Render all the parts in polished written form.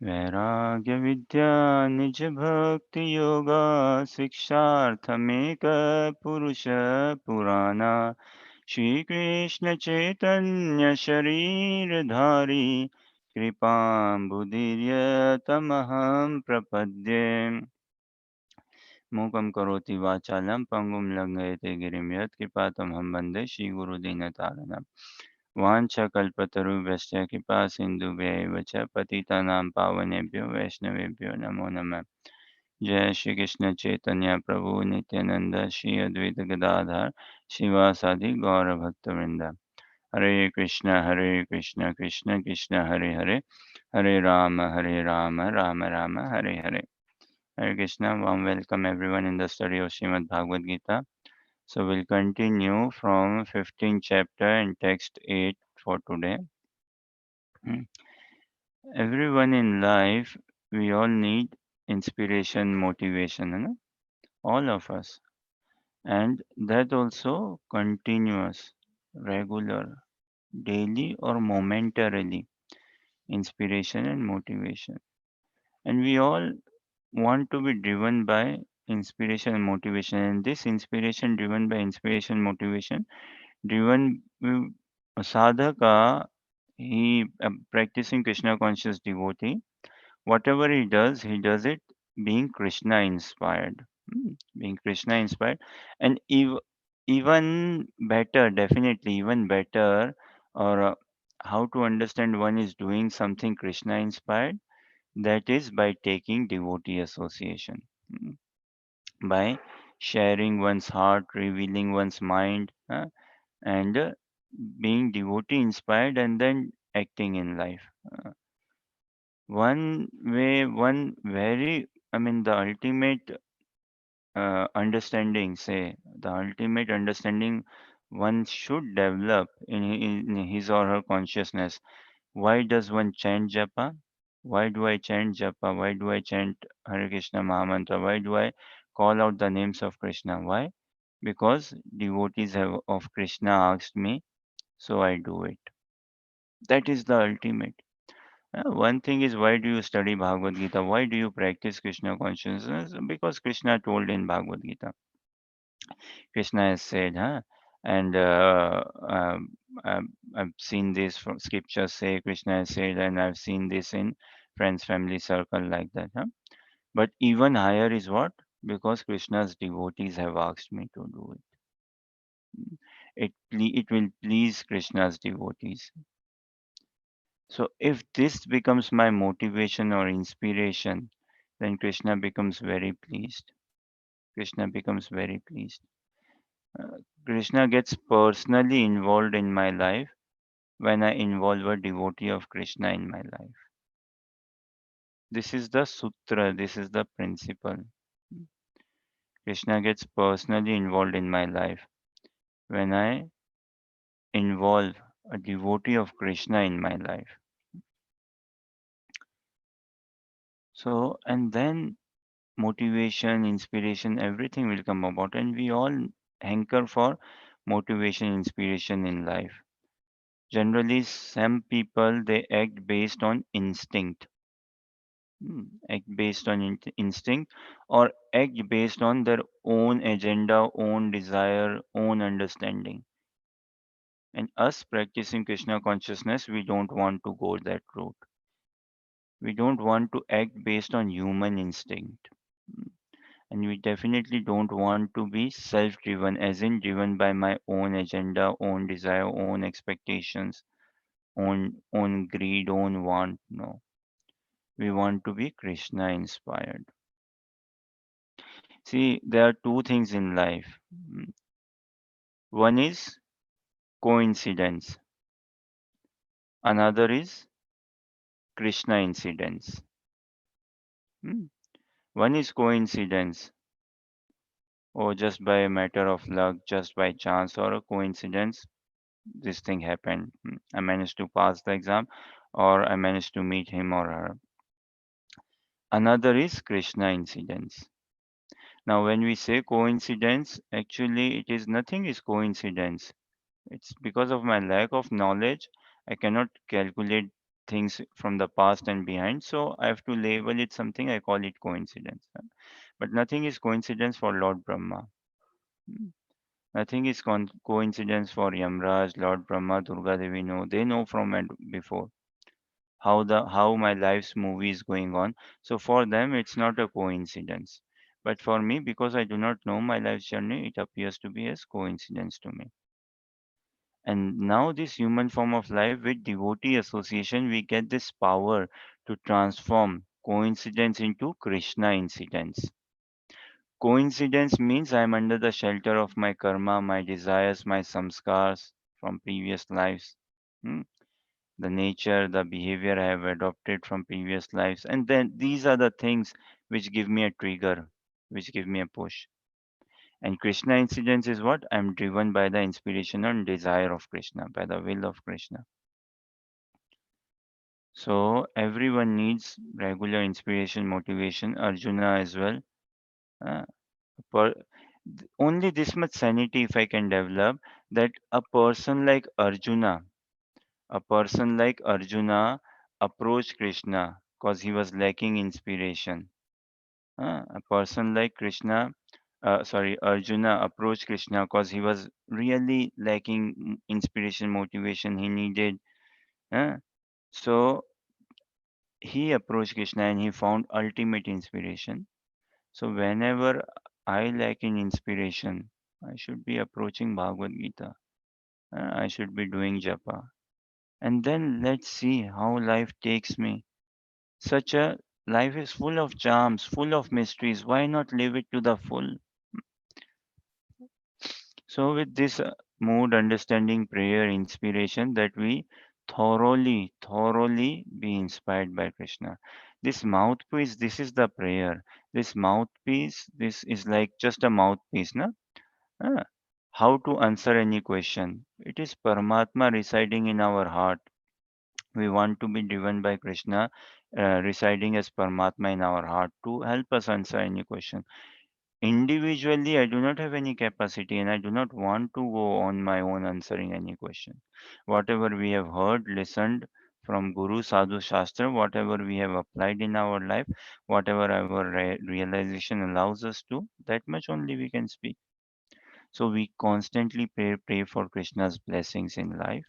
वैराग्य विद्या निज भक्ति योगा शिक्षार्थमेक पुरुष पुराना श्री कृष्ण चैतन्य शरीर धारी कृपाम्बुदीर्यतमहं प्रपद्ये मूकं करोति वाचालं पङ्गुं लङ्घयते गिरिं यत्कृपातमहं वन्दे श्रीगुरुदीनतारिणम् वाञ्छकल्पतरुभ्यश्च कृपासिन्धुभ्यैव च पतितानां पावनेभ्यो वैष्णवेभ्यो नमो नमः। जय श्री कृष्ण चैतन्य प्रभु नित्यानंद श्री अद्वैत गदाधर शिवासादि गौरभक्तवृंद। हरे कृष्ण कृष्ण कृष्ण हरे हरे, हरे Ram Ram Ram Hare Hare. Hare Krishna, warm welcome everyone in the study of Srimad Bhagavad Gita. So we'll continue from 15th chapter and text 8 for today. Hmm. Everyone in life, we all need inspiration, motivation, you know? All of us. And that also continuous, regular, daily or momentarily inspiration and motivation. And we all want to be driven by inspiration and motivation. And this inspiration, driven by inspiration, motivation, driven a sadhaka, he practicing Krishna conscious devotee. Whatever he does it being Krishna inspired. Being Krishna inspired. And even better, definitely, even better, or how to understand one is doing something Krishna inspired, that is by taking devotee association. Mm, by sharing one's heart, revealing one's mind, and being devotee inspired and then acting in life. Uh, One way, one very, I mean, the ultimate understanding, say, the ultimate understanding one should develop in his or her consciousness. Why does one chant japa? Why do I chant japa? Why do I chant Hare Krishna Mahamantra? Why do I call out the names of Krishna? Why? Because devotees have, of Krishna asked me, so I do it. That is the ultimate. One thing is, why do you study Bhagavad Gita? Why do you practice Krishna consciousness? Because Krishna told in Bhagavad Gita. Krishna has said, huh? And I've seen this from scriptures say Krishna has said, and I've seen this in friends, family circle like that. Huh? But even higher is what? Because Krishna's devotees have asked me to do it. It will please Krishna's devotees. So if this becomes my motivation or inspiration, then Krishna becomes very pleased. Krishna becomes very pleased. Uh, Krishna gets personally involved in my life when I involve a devotee of Krishna in my life. This is the sutra, this is the principle. Krishna gets personally involved in my life when I involve a devotee of Krishna in my life. So, and then motivation, inspiration, everything will come about, and we all hanker for motivation, inspiration in life. Generally, some people they act based on instinct, act based on instinct, or act based on their own agenda, own desire, own understanding. And us practicing Krishna consciousness, we don't want to go that route. We don't want to act based on human instinct. Mm. And we definitely don't want to be self driven, as in driven by my own agenda, own desire, own expectations, own greed, own want. No. We want to be Krishna inspired. See, there are two things in life. One is coincidence, another is Krishna incidence. Hmm. One is coincidence, or just by a matter of luck, just by chance or a coincidence, this thing happened. I managed to pass the exam, or I managed to meet him or her. Another is Krishna incidence. Now, when we say coincidence, actually, it is nothing is coincidence. It's because of my lack of knowledge, I cannot calculate things from the past and behind. So I have to label it something. I call it coincidence. But nothing is coincidence for Lord Brahma. Mm. Nothing is coincidence for Yamraj, Lord Brahma, Durga Devi. No, they know from and before how my life's movie is going on. So for them, it's not a coincidence. But for me, because I do not know my life's journey, it appears to be as coincidence to me. And now this human form of life with devotee association, we get this power to transform coincidence into Krishna incidents. Coincidence means I am under the shelter of my karma, my desires, my samskars from previous lives. Hmm? The nature, the behavior I have adopted from previous lives. And then these are the things which give me a trigger, which give me a push. And Krishna incidence is what? I'm driven by the inspiration and desire of Krishna, by the will of Krishna. So everyone needs regular inspiration, motivation, Arjuna as well. Uh, per, only this much sanity if I can develop that a person like Arjuna approached Krishna because he was lacking inspiration. A person like Arjuna approached Krishna because he was really lacking inspiration, motivation he needed. Uh, so he approached Krishna and he found ultimate inspiration. So whenever I lack in inspiration, I should be approaching Bhagavad Gita. I should be doing japa. And then let's see how life takes me. Such a life is full of charms, full of mysteries. Why not live it to the full? So with this mood, understanding, prayer, inspiration, that we thoroughly be inspired by Krishna. This mouthpiece, this is the prayer. This mouthpiece, this is like just a mouthpiece, na? Ah, how to answer any question. It is Paramatma residing in our heart. We want to be driven by Krishna, residing as Paramatma in our heart to help us answer any question. Individually, I do not have any capacity and I do not want to go on my own answering any question. Whatever we have heard, listened from Guru, Sadhu, Shastra, whatever we have applied in our life, whatever our realization allows us to, that much only we can speak. So we constantly pray for Krishna's blessings in life,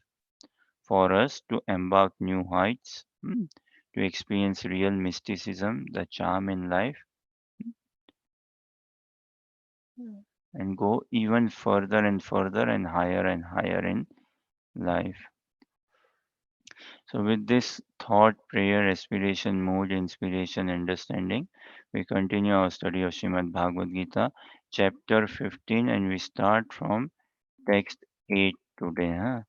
for us to embark new heights, to experience real mysticism, the charm in life, and go even further and further and higher in life. So, with this thought, prayer, aspiration, mood, inspiration, understanding, we continue our study of Srimad Bhagavad Gita, chapter 15, and we start from text 8 today. Huh?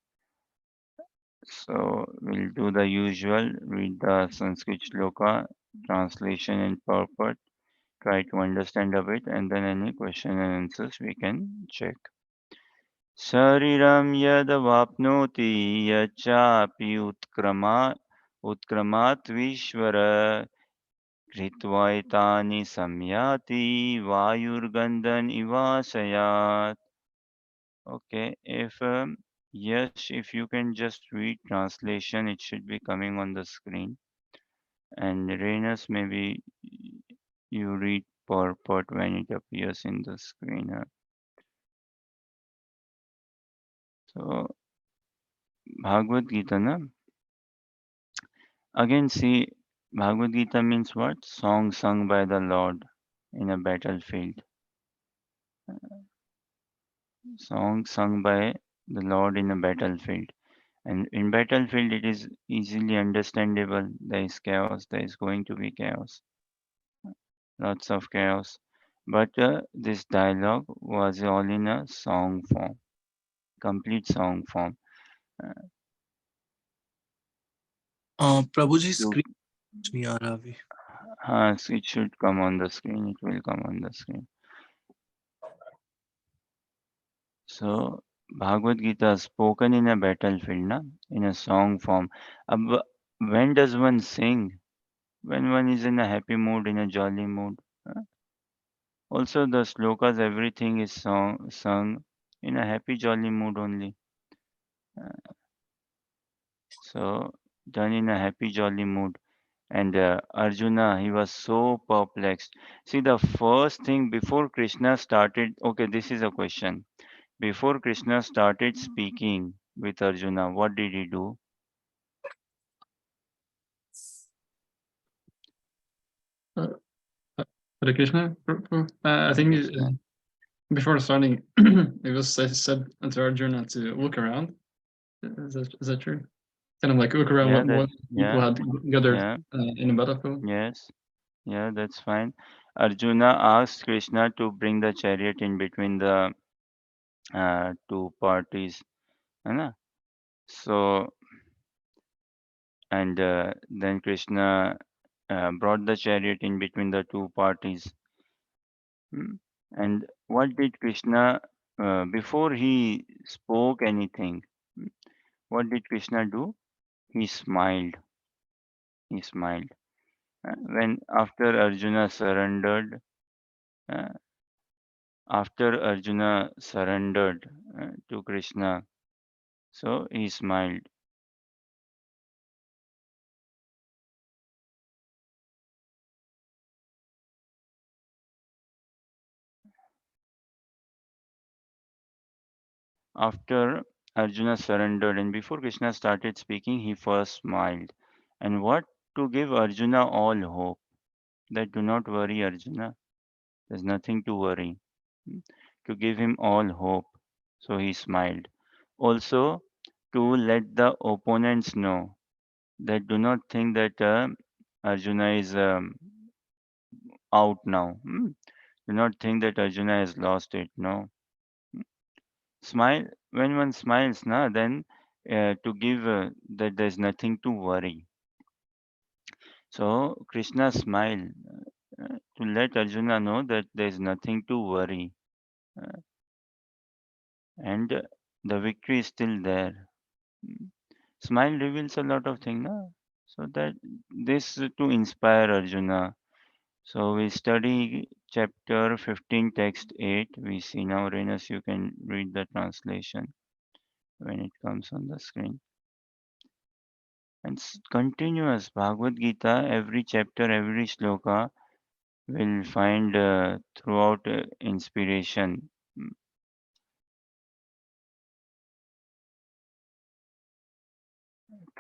So, we'll do the usual, read the Sanskrit shloka, translation and purport, try to understand a bit, and then any question and answers we can check. शरीरं यदवाप्नोति यच्चापि उत्क्रमात् विश्वर कृत्वैतानि संयाति वायुर्गन्धन् इवाशयात्. Okay, if yes, if you can just read translation, it should be coming on the screen. And Renas, maybe you read purport when it appears in the screen. So Bhagavad Gita, na? Again, see, Bhagavad Gita means what? Song sung by the Lord in a battlefield. Song sung by the Lord in a battlefield. And in battlefield, it is easily understandable. There is chaos. There is going to be chaos. Lots of chaos. But this dialogue was all in a song form, complete song form. Uh, Prabhu ji you, screen नहीं आ रहा अभी it should come on the screen. It will come on the screen. So Bhagavad Gita is spoken in a battlefield, na? In a song form. When does one sing? When one is in a happy mood, in a jolly mood. Also, the slokas, everything is sung in a happy, jolly mood only. Uh, so done in a happy, jolly mood. And Arjuna, he was so perplexed. See, the first thing before Krishna started, okay, this is a question. Before Krishna started speaking with Arjuna, what did he do? Uh, Hare Krishna. I Hare think Krishna. before starting, it was said to Arjuna to look around. Is that true? Kind of like look around Yeah, what people yeah, had gathered yeah, in the battlefield. yes, yeah, that's fine. Arjuna asked Krishna to bring the chariot in between the two parties. है ना? So, and then Krishna brought the chariot in between the two parties. Hmm. And what did Krishna, before he spoke anything, hmm, what did Krishna do? He smiled. He smiled. When uh, after Arjuna surrendered to Krishna, so he smiled. After Arjuna surrendered and before Krishna started speaking, he first smiled. And what to give Arjuna all hope that do not worry, Arjuna. There's nothing to worry. Hmm. To give him all hope. So he smiled. Also, to let the opponents know that do not think that Arjuna is out now. Hmm. Do not think that Arjuna has lost it. No. Smile when one smiles, na, then to give that there's nothing to worry. So Krishna smiled to let Arjuna know that there's nothing to worry, uh, and the victory is still there. Mm. Smile reveals a lot of things, na? So that this to inspire Arjuna. So we study chapter 15, text 8. We see now, Renus, you can read the translation when it comes on the screen. And continuous Bhagavad Gita, every chapter, every shloka will find throughout inspiration. mm,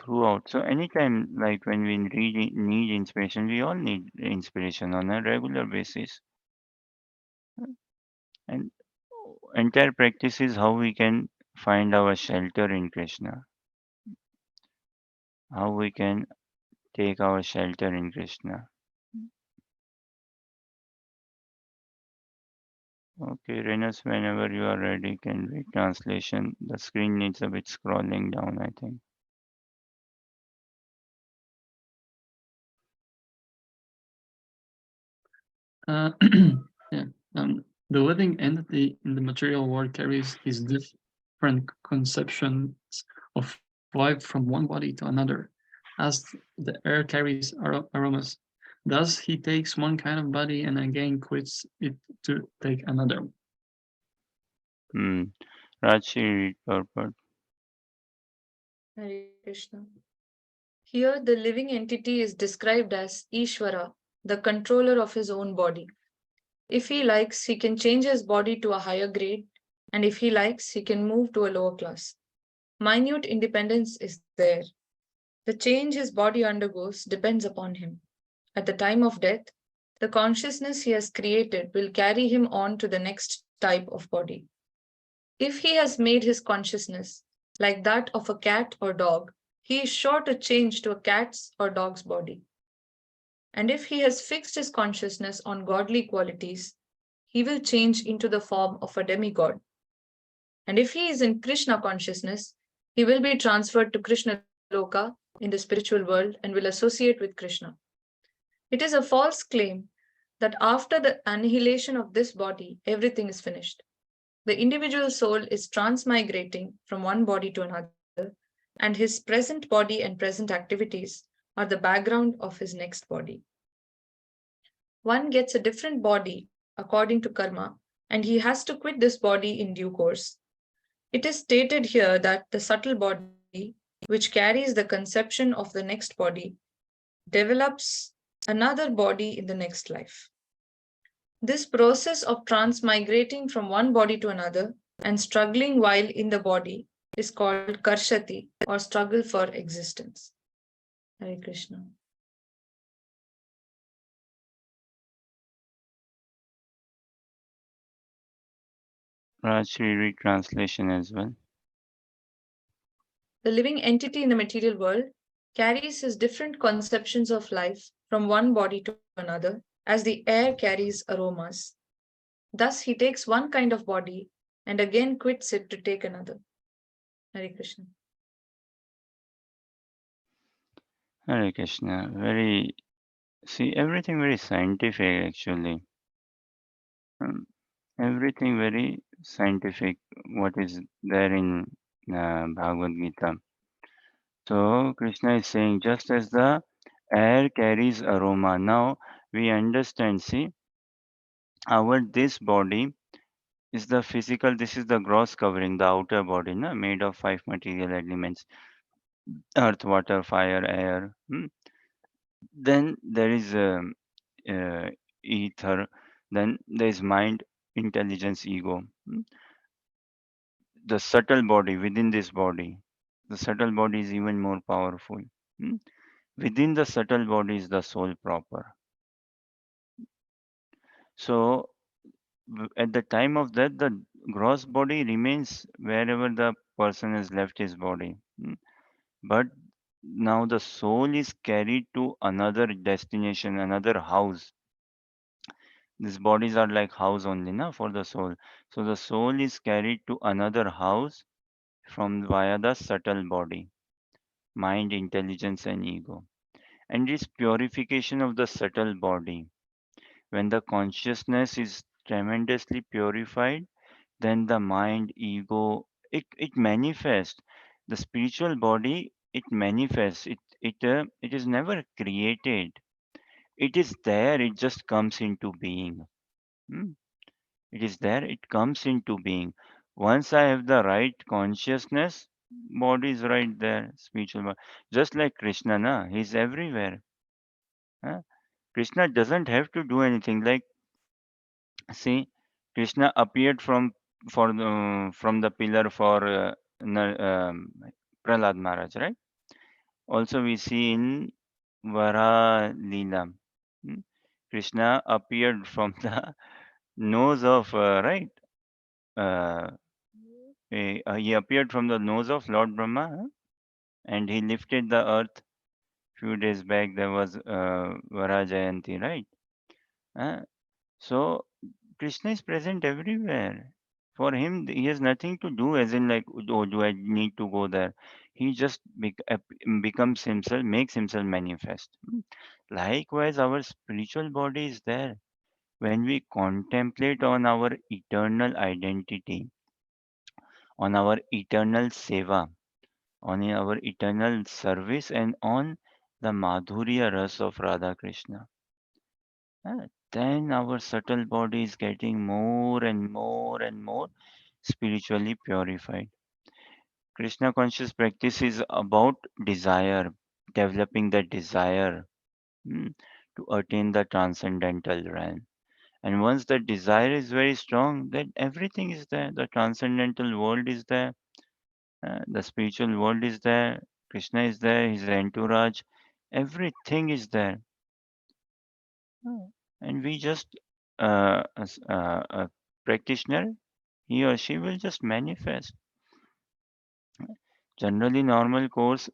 Throughout. So anytime, like when we need inspiration, we all need inspiration on a regular basis. And entire practice is how we can find our shelter in Krishna. How we can take our shelter in Krishna. Okay, Renus, whenever you are ready, can read translation. The screen needs a bit scrolling down, I think. Uh, yeah. The living entity in the material world carries his different conceptions of life from one body to another, as the air carries aromas. Thus, he takes one kind of body and again quits it to take another. Hmm. Rachi, read purport. Hare Krishna. Here, the living entity is described as Ishvara, the controller of his own body. If he likes, he can change his body to a higher grade, and if he likes, he can move to a lower class. Minute independence is there. The change his body undergoes depends upon him. At the time of death, the consciousness he has created will carry him on to the next type of body. If he has made his consciousness like that of a cat or dog, he is sure to change to a cat's or dog's body. And if he has fixed his consciousness on godly qualities, he will change into the form of a demigod. And if he is in Krishna consciousness, he will be transferred to Krishna Loka in the spiritual world and will associate with Krishna. It is a false claim that after the annihilation of this body, everything is finished. The individual soul is transmigrating from one body to another, and his present body and present activities are the background of his next body. One gets a different body according to karma, and he has to quit this body in due course. It is stated here that the subtle body which carries the conception of the next body, develops another body in the next life. This process of transmigrating from one body to another and struggling while in the body is called karshati, or struggle for existence. Hare Krishna. Raj, read translation as well. The living entity in the material world carries his different conceptions of life from one body to another, as the air carries aromas. Thus, he takes one kind of body and again quits it to take another. Hare Krishna. Hare Krishna. Everything very scientific actually. Everything very scientific, what is there in Bhagavad Gita. So Krishna is saying, just as the air carries aroma. Now we understand, see, this body is the physical, this is the gross covering, the outer body, na, made of 5 material elements, earth, water, fire, air. Then there is uh, ether, then there is mind, intelligence, ego. The subtle body within this body. The subtle body is even more powerful. Hmm? Within the subtle body is the soul proper. So at the time of death, the gross body remains wherever the person has left his body. But now the soul is carried to another destination, another house. These bodies are like house only, na, for the soul. So the soul is carried to another house from via the subtle body, mind, intelligence, and ego. And it's purification of the subtle body. When the consciousness is tremendously purified, then the mind, ego, it manifests. The spiritual body, it manifests. It is never created. It is there. It just comes into being. Hmm? It is there. It comes into being. Once I have the right consciousness, body is right there. Spiritual body, just like Krishna, na, he's everywhere. Huh? Krishna doesn't have to do anything. Like, see, Krishna appeared from the pillar for Prahlad Maharaj, right? Also, we see in Vara Leela, hmm, Krishna appeared from the nose of right. Uh, he appeared from the nose of Lord Brahma, huh? And he lifted the earth. Few days back, there was Vara Jayanti, right? Huh? So Krishna is present everywhere. For him, he has nothing to do, as in like, oh, do I need to go there? He just becomes himself, makes himself manifest. Likewise, our spiritual body is there. When we contemplate on our eternal identity, on our eternal seva, on our eternal service, and on the Madhurya Ras of Radha Krishna, then our subtle body is getting more and more and more spiritually purified. Krishna conscious practice is about desire, developing the desire mm, to attain the transcendental realm. And once the desire is very strong, then everything is there. The transcendental world is there, the spiritual world is there, Krishna is there, his entourage, everything is there. And we just, as a practitioner, he or she will just manifest. Generally, normal course,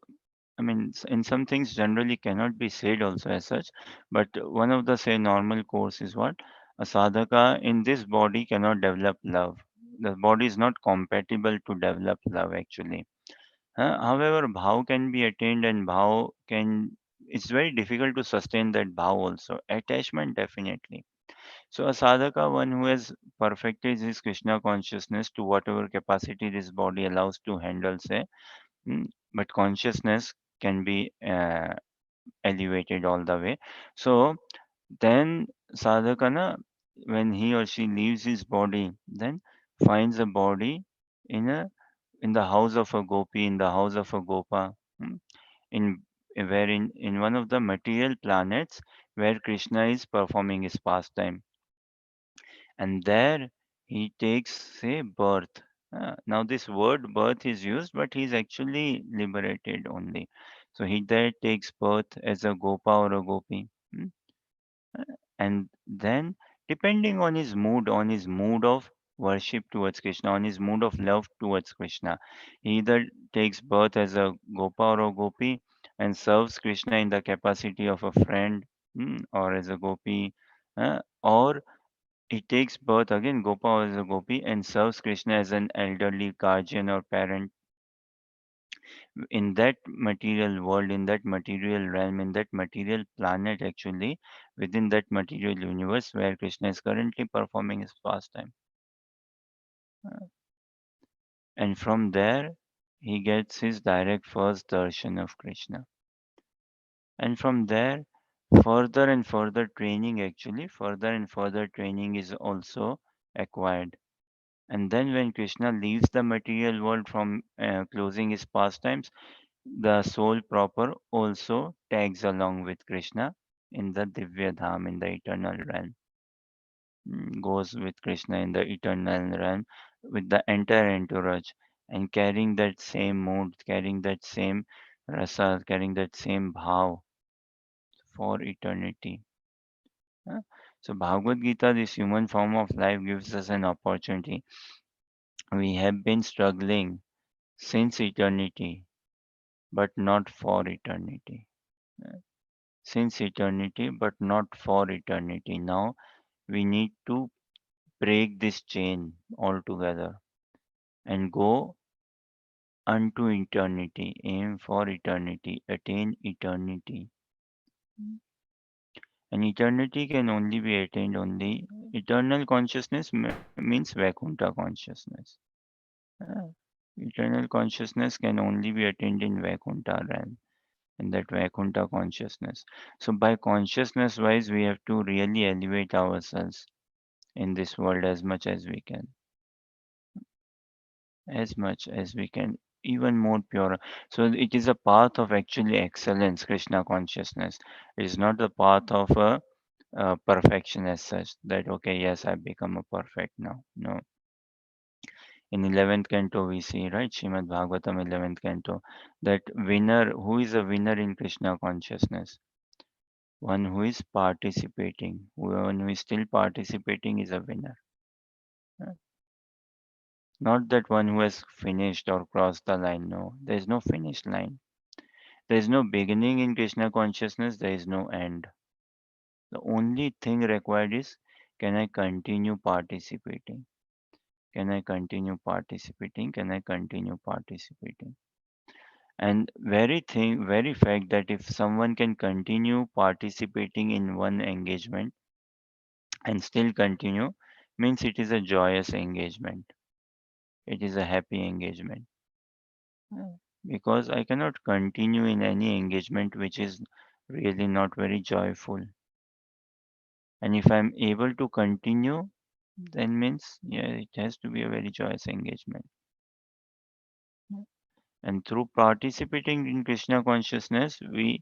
I mean, in some things generally cannot be said also as such, but one of the say normal course is what? A sadhaka in this body cannot develop love. The body is not compatible to develop love actually. However, bhav can be attained and it's very difficult to sustain that bhav also. Attachment definitely. So a sadhaka, one who has perfected his Krishna consciousness to whatever capacity this body allows to handle, say, but consciousness can be elevated all the way. So then sadhakana, when he or she leaves his body, then finds a body in a in the house of a gopi, in the house of a gopa, mm, in where in one of the material planets where Krishna is performing his pastime, and there he takes say birth. Now this word birth is used, but he's actually liberated only. So he there takes birth as a gopa or a gopi. mm, and then depending on his mood of worship towards Krishna, on his mood of love towards Krishna, he either takes birth as a gopa or a gopi and serves Krishna in the capacity of a friend, or as a gopi, or he takes birth again gopa or as a gopi and serves Krishna as an elderly guardian or parent in that material world, in that material realm, in that material planet, actually, within that material universe where Krishna is currently performing his pastime. Uh, And from there, he gets his direct first darshan of Krishna. And from there, further and further training, actually, further and further training is also acquired. And then when Krishna leaves the material world from closing his pastimes, the soul proper also tags along with Krishna in the Divya Dham, in the eternal realm. Goes with Krishna in the eternal realm with the entire entourage and carrying that same mood, carrying that same rasa, carrying that same bhav for eternity. Uh, So Bhagavad Gita, this human form of life, gives us an opportunity. We have been struggling since eternity, but not for eternity. Since eternity, but not for eternity. Now we need to break this chain altogether and go unto eternity, aim for eternity, attain eternity. And eternity can only be attained only. Eternal consciousness means Vaikuntha consciousness. Uh, Eternal consciousness can only be attained in Vaikuntha realm, in that Vaikuntha consciousness. So by consciousness wise, we have to really elevate ourselves in this world as much as we can, as much as we can, even more pure. So it is a path of actually excellence, Krishna consciousness. It is not the path of a perfection as such, that okay, yes, I become a perfect now. No. In 11th canto we see, right, Shrimad Bhagavatam 11th canto, that winner, who is a winner in Krishna consciousness? One who is participating. One who is still participating is a winner. Uh, Not that one who has finished or crossed the line. No, there is no finish line. There is no beginning in Krishna consciousness. There is no end. The only thing required is, can I continue participating? Can I continue participating? Can I continue participating? And very fact that if someone can continue participating in one engagement and still continue, means it is a joyous engagement. It is a happy engagement. Because I cannot continue in any engagement which is really not very joyful. And if I'm able to continue, then means yeah, it has to be a very joyous engagement. And through participating in Krishna consciousness, we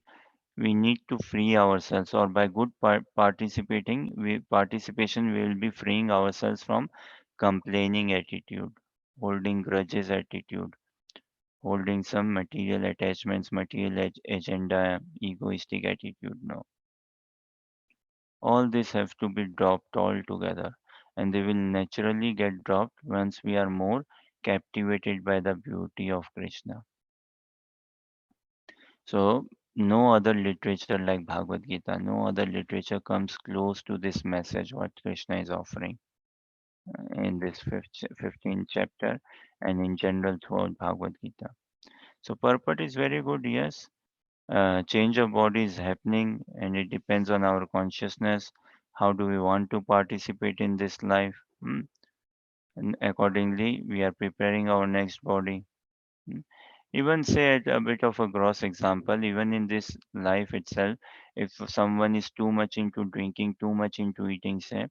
need to free ourselves, or by good participation, we will be freeing ourselves from complaining attitude, holding grudges attitude, holding some material attachments, material agenda, egoistic attitude. No, all this have to be dropped altogether, and they will naturally get dropped once we are more captivated by the beauty of Krishna. So, no other literature like Bhagavad Gita, no other literature comes close to this message what Krishna is offering in this 15th chapter and in general throughout Bhagavad Gita. So, purport is very good, yes. Change of body is happening and it depends on our consciousness. How do we want to participate in this life? And accordingly, we are preparing our next body. Mm. Even say at a bit of a gross example, even in this life itself, if someone is too much into drinking, too much into eating, say,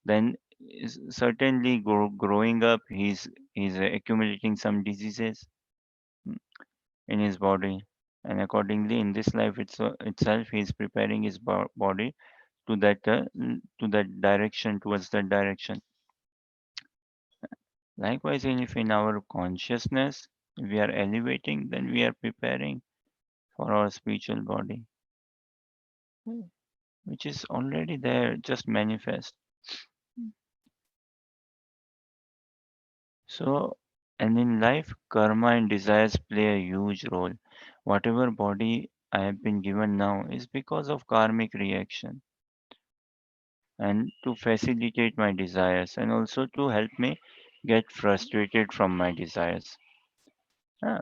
then certainly growing up, he's accumulating some diseases, mm, in his body. And accordingly, in this life itself, he is preparing his body to that direction, towards that direction. Likewise, if in our consciousness we are elevating, then we are preparing for our spiritual body, which is already there, just manifest. So, and in life, karma and desires play a huge role. Whatever body I have been given now is because of karmic reaction and to facilitate my desires and also to help me get frustrated from my desires.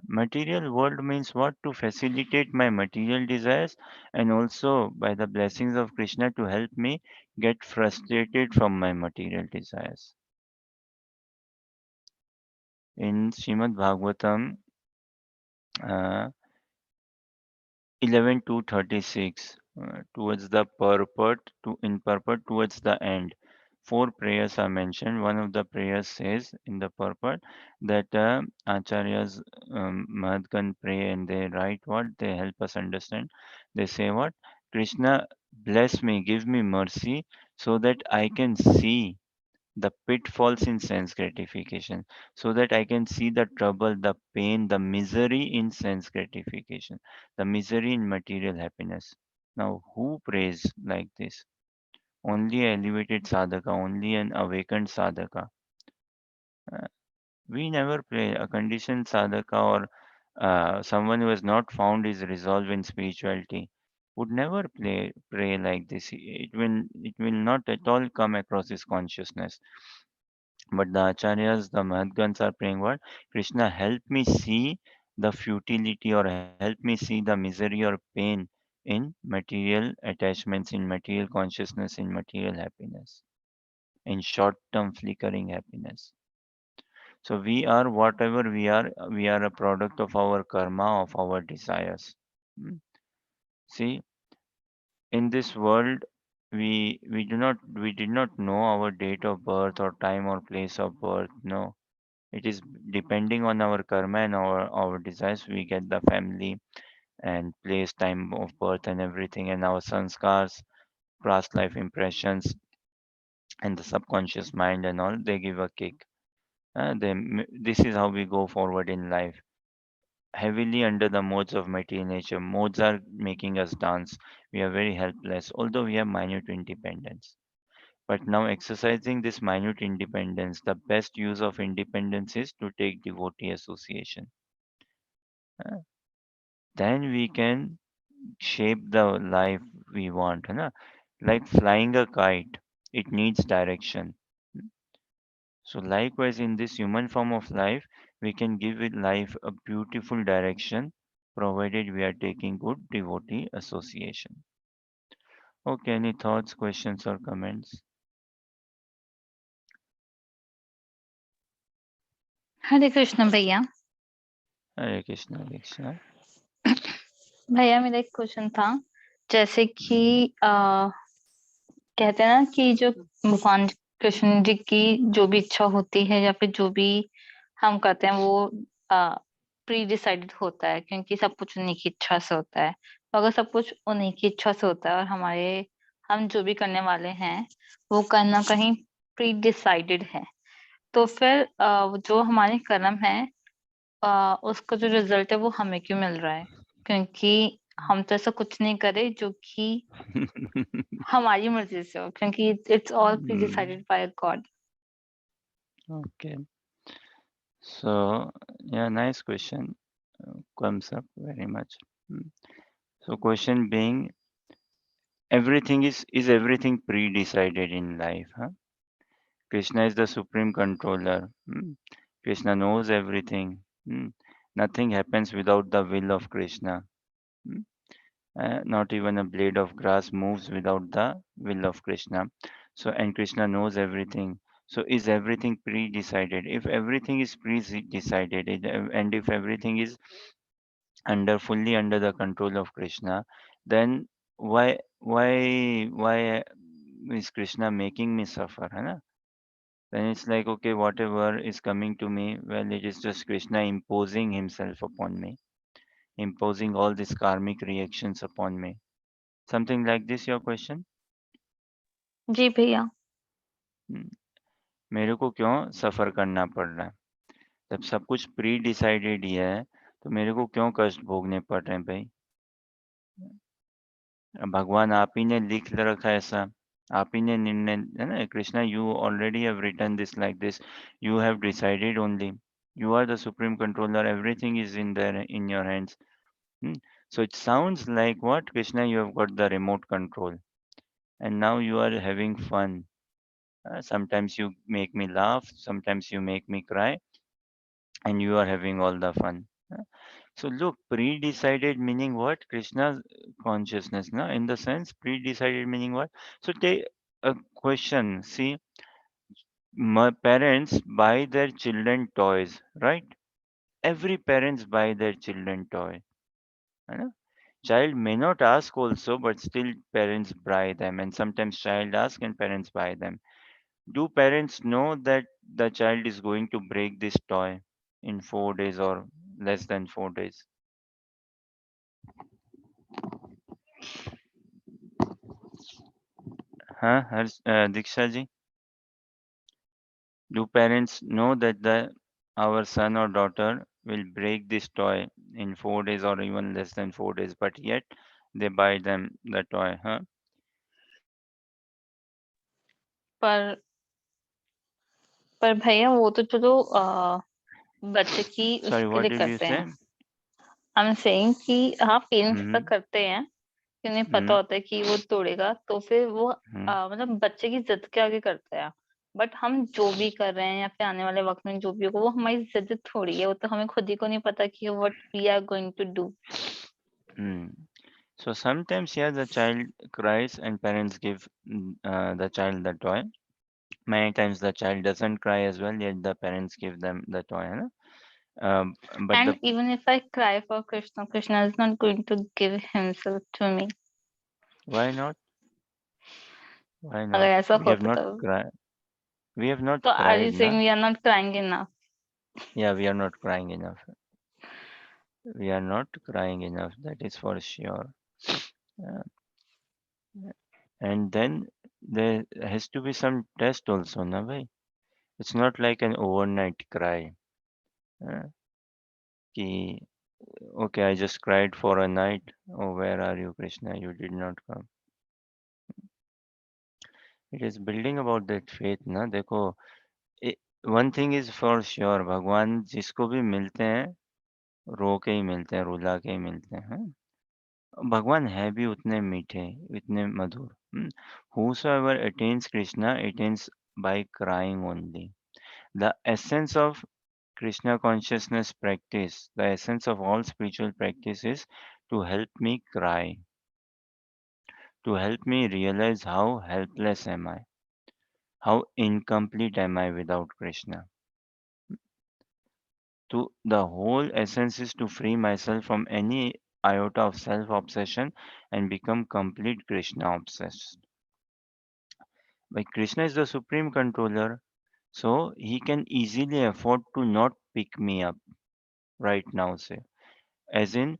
Material world means what? To facilitate my material desires and also by the blessings of Krishna to help me get frustrated from my material desires. In Srimad Bhagavatam, uh, 11 to 36, towards the purport in purport towards the end, four prayers are mentioned. One of the prayers says in the purport that acharyas Mahadgan pray and they write what they help us understand. They say what? Krishna, bless me, give me mercy so that I can see the pitfalls in sense gratification, so that I can see the trouble, the pain, the misery in sense gratification, the misery in material happiness. Now, who prays like this? Only an elevated sadhaka, only an awakened sadhaka. Uh, we never pray. A conditioned sadhaka or someone who has not found his resolve in spirituality would never pray like this. It will not at all come across his consciousness. But the acharyas, the Mahadgans are praying what? Krishna, help me see the futility or help me see the misery or pain in material attachments, in material consciousness, in material happiness, in short term flickering happiness. So we are whatever we are a product of our karma, of our desires. Mm. See, in this world, we did not know our date of birth or time or place of birth. No, it is depending on our karma and our desires. We get the family and place, time of birth, and everything, and our sanskars, past life impressions, and the subconscious mind and all. They give a kick. This is how we go forward in life. Heavily under the modes of material nature. Modes are making us dance. We are very helpless, although we have minute independence. But now, exercising this minute independence, the best use of independence is to take devotee association. Uh, Then we can shape the life we want. है ना? Like flying a kite, it needs direction. So, likewise, in this human form of life, we can give it life a beautiful direction provided we are taking good devotee association. Okay, any thoughts, questions, or comments? हरे कृष्ण भैया। Hare Krishna, Diksha. भैया मेरा एक question था, जैसे कि कहते हैं ना कि जो भगवान कृष्ण जी की जो भी इच्छा होती है या फिर जो भी हम करते हैं वो प्री डिसाइडेड होता है, क्योंकि सब कुछ उन्हीं की इच्छा से होता है। तो अगर सब कुछ उन्हीं की इच्छा से होता है और हम जो भी करने वाले हैं वो कहीं ना कहीं प्री डिसाइडेड है, तो फिर जो हमारे कर्म है उसका जो रिजल्ट है वो हमें क्यों मिल रहा है? क्योंकि हम तो ऐसा कुछ नहीं करे जो कि हमारी मर्जी से हो, क्योंकि it's all pre decided by God. Okay. So, yeah, nice question. Comes up very much. Mm. So, question being, is everything pre-decided in life? Huh? Krishna is the supreme controller. Krishna knows everything. Nothing happens without the will of Krishna. Mm. Not even a blade of grass moves without the will of Krishna. So, and Krishna knows everything. So, is everything pre-decided? If everything is pre-decided, and if everything is fully under the control of Krishna, then why is Krishna making me suffer? है ना? Then it's like, okay, whatever is coming to me, well, it is just Krishna imposing himself upon me. imposing all these karmic reactions upon me. Something like this your question? जी भैया। मेरे को क्यों सफ़र करना पड़ रहा है? जब सब कुछ प्री डिसाइडेड ही है, तो मेरे को क्यों कष्ट भोगने पड़ रहे हैं भाई? भगवान आप ही ने लिख रखा है ऐसा, आप ही ने निर्णय है ना, Krishna you already have written this like this, you have decided only, you are the supreme controller, everything is in there in your hands. So it sounds like what, Krishna, you have got the remote control and now you are having fun. Sometimes you make me laugh, sometimes you make me cry, and you are having all the fun. So look, pre-decided meaning what? Krishna's consciousness, na? In the sense, pre-decided meaning what? So take a question. See, my parents buy their children toys, right? Every parents buy their children toy. है ना? Child may not ask also, but still parents buy them, and sometimes child ask and parents buy them. Do parents know that the child is going to break this toy in 4 days or less than 4 days? Huh, Diksha ji? Do parents know that our son or daughter will break this toy in 4 days or even less than 4 days, but yet they buy them the toy, huh? पर भैया वो तो चलो बच्चे की Sorry, उसके what लिए did you करते say? हैं। आई एम सेइंग कि हाँ पेरेंट्स ऐसा Mm-hmm. करते हैं कि उन्हें पता Mm-hmm. होता है कि वो तोड़ेगा तो फिर वो Mm-hmm. मतलब बच्चे की जिद के आगे करते हैं। बट हम जो भी कर रहे हैं या फिर आने वाले वक्त में जो भी होगा वो हमारी जिद थोड़ी है, वो तो हमें खुद ही को नहीं पता कि what we are going to do. So sometimes, yeah, the child cries and parents give the child the toy. Many times the child doesn't cry as well, yet the parents give them the toy. है ना? But and even if I cry for Krishna, Krishna is not going to give himself to me. why not? Why अगर not? ऐसा We have होता not तो cried. We have not are you cried, na? Saying we are not crying enough? Yeah, we are not crying enough. We are not crying enough. That is for sure. Uh, and then there has to be some test also, na bhai? It's not like an overnight cry. Uh, कि, okay, I just cried for a night. Oh, where are you, Krishna? You did not come. It is building about that faith, ना? देखो, one thing is for sure, भगवान जिसको भी मिलते हैं, रो के ही मिलते हैं, रुला के ही मिलते हैं, हाँ? भगवान है भी उतने मीठे, इतने मधुर. Whosoever attains Krishna attains by crying only. The essence of Krishna consciousness practice, the essence of all spiritual practice is to help me cry, to help me realize how helpless am I, how incomplete am I without Krishna. The whole essence is to free myself from any iota of self-obsession and become complete Krishna obsessed. But Krishna is the supreme controller, so he can easily afford to not pick me up right now, say. As in,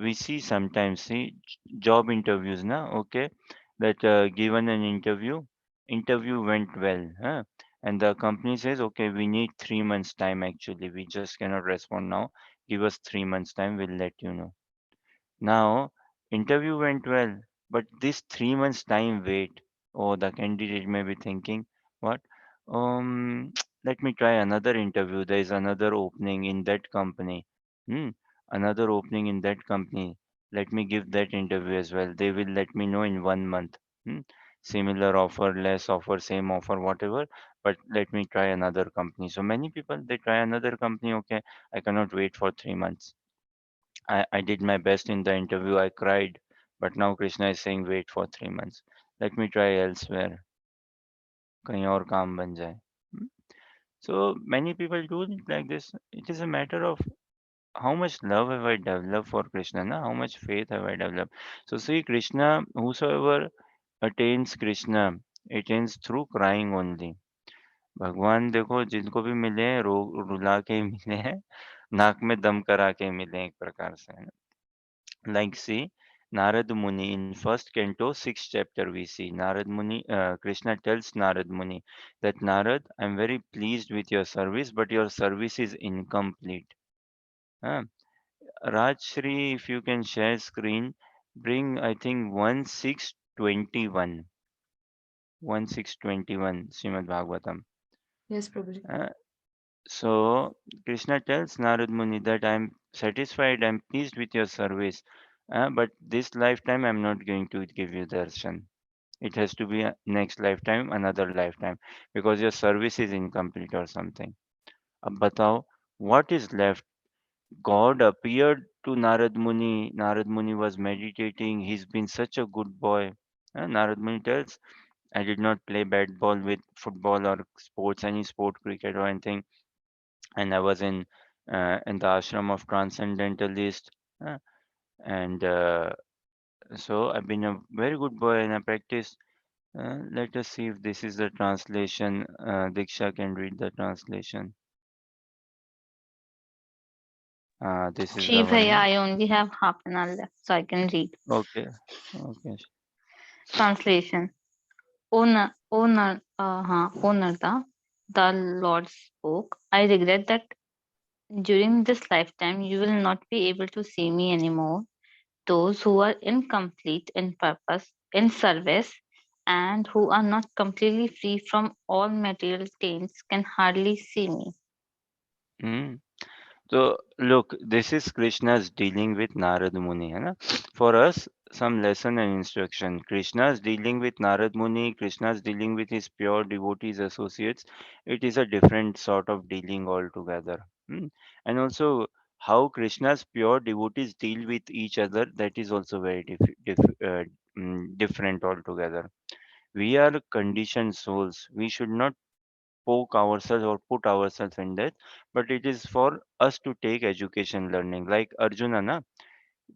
we see sometimes, see, job interviews, na, okay, that given an interview went well, huh? And the company says, okay, we need 3 months time actually, we just cannot respond now, give us 3 months time, we'll let you know. Now, interview went well, but this 3 months time wait, oh, the candidate may be thinking, what? Let me try another interview. There is another opening in that company. Hmm, another opening in that company. Let me give that interview as well. They will let me know in 1 month. Hmm, similar offer, less offer, same offer, whatever. But let me try another company. So many people they try another company. Okay, I cannot wait for 3 months. I did my best in the interview. I cried, but now Krishna is saying wait for 3 months. Let me try elsewhere. कहीं और काम बन जाए. Hmm? So many people do it like this. It is a matter of how much love have I developed for Krishna, na? How much faith have I developed. So see Krishna, whosoever attains Krishna, attains through crying only. भगवान देखो जिनको भी मिले हैं रो रुला के ही मिले हैं नाक में दम करा के मिले एक प्रकार से, है ना। Like see, Narad Muni in first canto, sixth chapter we see Narad Muni, Krishna tells Narad Muni that Narad, I'm very pleased with your service, but your service is incomplete. Huh? Rajshri, if you can share screen, bring I think 1621, 1621 Srimad Bhagavatam. Yes, Prabhuji. So Krishna tells Narad Muni that I'm satisfied, I'm pleased with your service, but this lifetime I'm not going to give you darshan. It has to be a next lifetime, another lifetime, because your service is incomplete or something. Ab batao, what is left? God appeared to Narad Muni. Narad Muni was meditating. He's been such a good boy. Narad Muni tells, I did not play bat ball with football or sports, any sport, cricket or anything. And I was in the ashram of transcendentalist. Uh, and so I've been a very good boy and I practice. Let us see if this is the translation. Diksha can read the translation. This is ji the one. भैया, No? I only have half an hour left, so I can read. Okay. Okay. Translation. O Narda, the Lord spoke. I regret that during this lifetime you will not be able to see me anymore. Those who are incomplete in purpose, in service, and who are not completely free from all material taints can hardly see me. Hmm. So look, this is Krishna's dealing with Narad Muni. है ना? For us, some lesson and instruction. Krishna's dealing with Narad Muni, Krishna's dealing with his pure devotees associates. It is a different sort of dealing altogether. Hmm. And also how Krishna's pure devotees deal with each other, that is also very different altogether. We are conditioned souls. We should not poke ourselves or put ourselves in that, but it is for us to take education learning. Like Arjuna, na,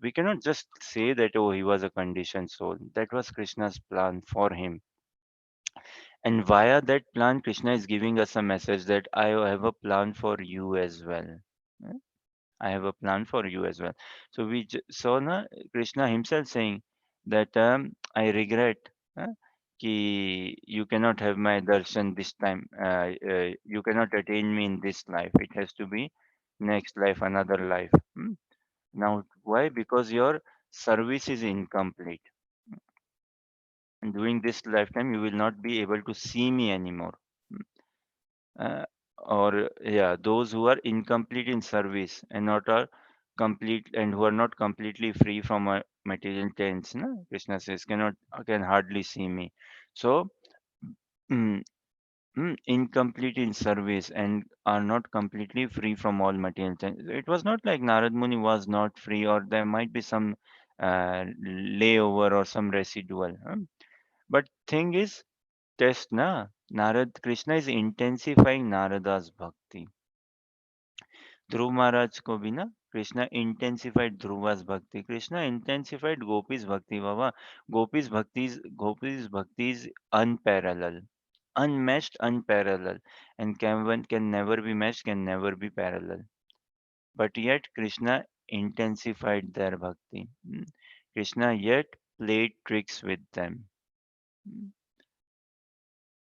we cannot just say that, oh, he was a conditioned soul. That was Krishna's plan for him. And via that plan, Krishna is giving us a message that I have a plan for you as well. Eh? I have a plan for you as well. So we saw na Krishna himself saying that I regret कि you cannot have my darshan this time. You cannot attain me in this life. It has to be next life, another life. Hmm? Now, why? Because your service is incomplete. And during this lifetime, you will not be able to see me anymore. Hmm? Or yeah, those who are incomplete in service and not are complete and who are not completely free from material taints, no? Krishna says can hardly see me. So mm, incomplete in service and are not completely free from all material taints. It was not like Narad Muni was not free, or there might be some layover or some residual. But thing is, test na Narad Krishna is intensifying Narada's bhakti. ध्रुव महाराज को भी ना Krishna intensified Dhruva's bhakti. Krishna intensified Gopi's bhakti. Baba, Gopi's bhakti is unparalleled, unmatched, unparalleled, and can never be matched, can never be parallel. But yet Krishna intensified their bhakti. Krishna yet played tricks with them. Mm.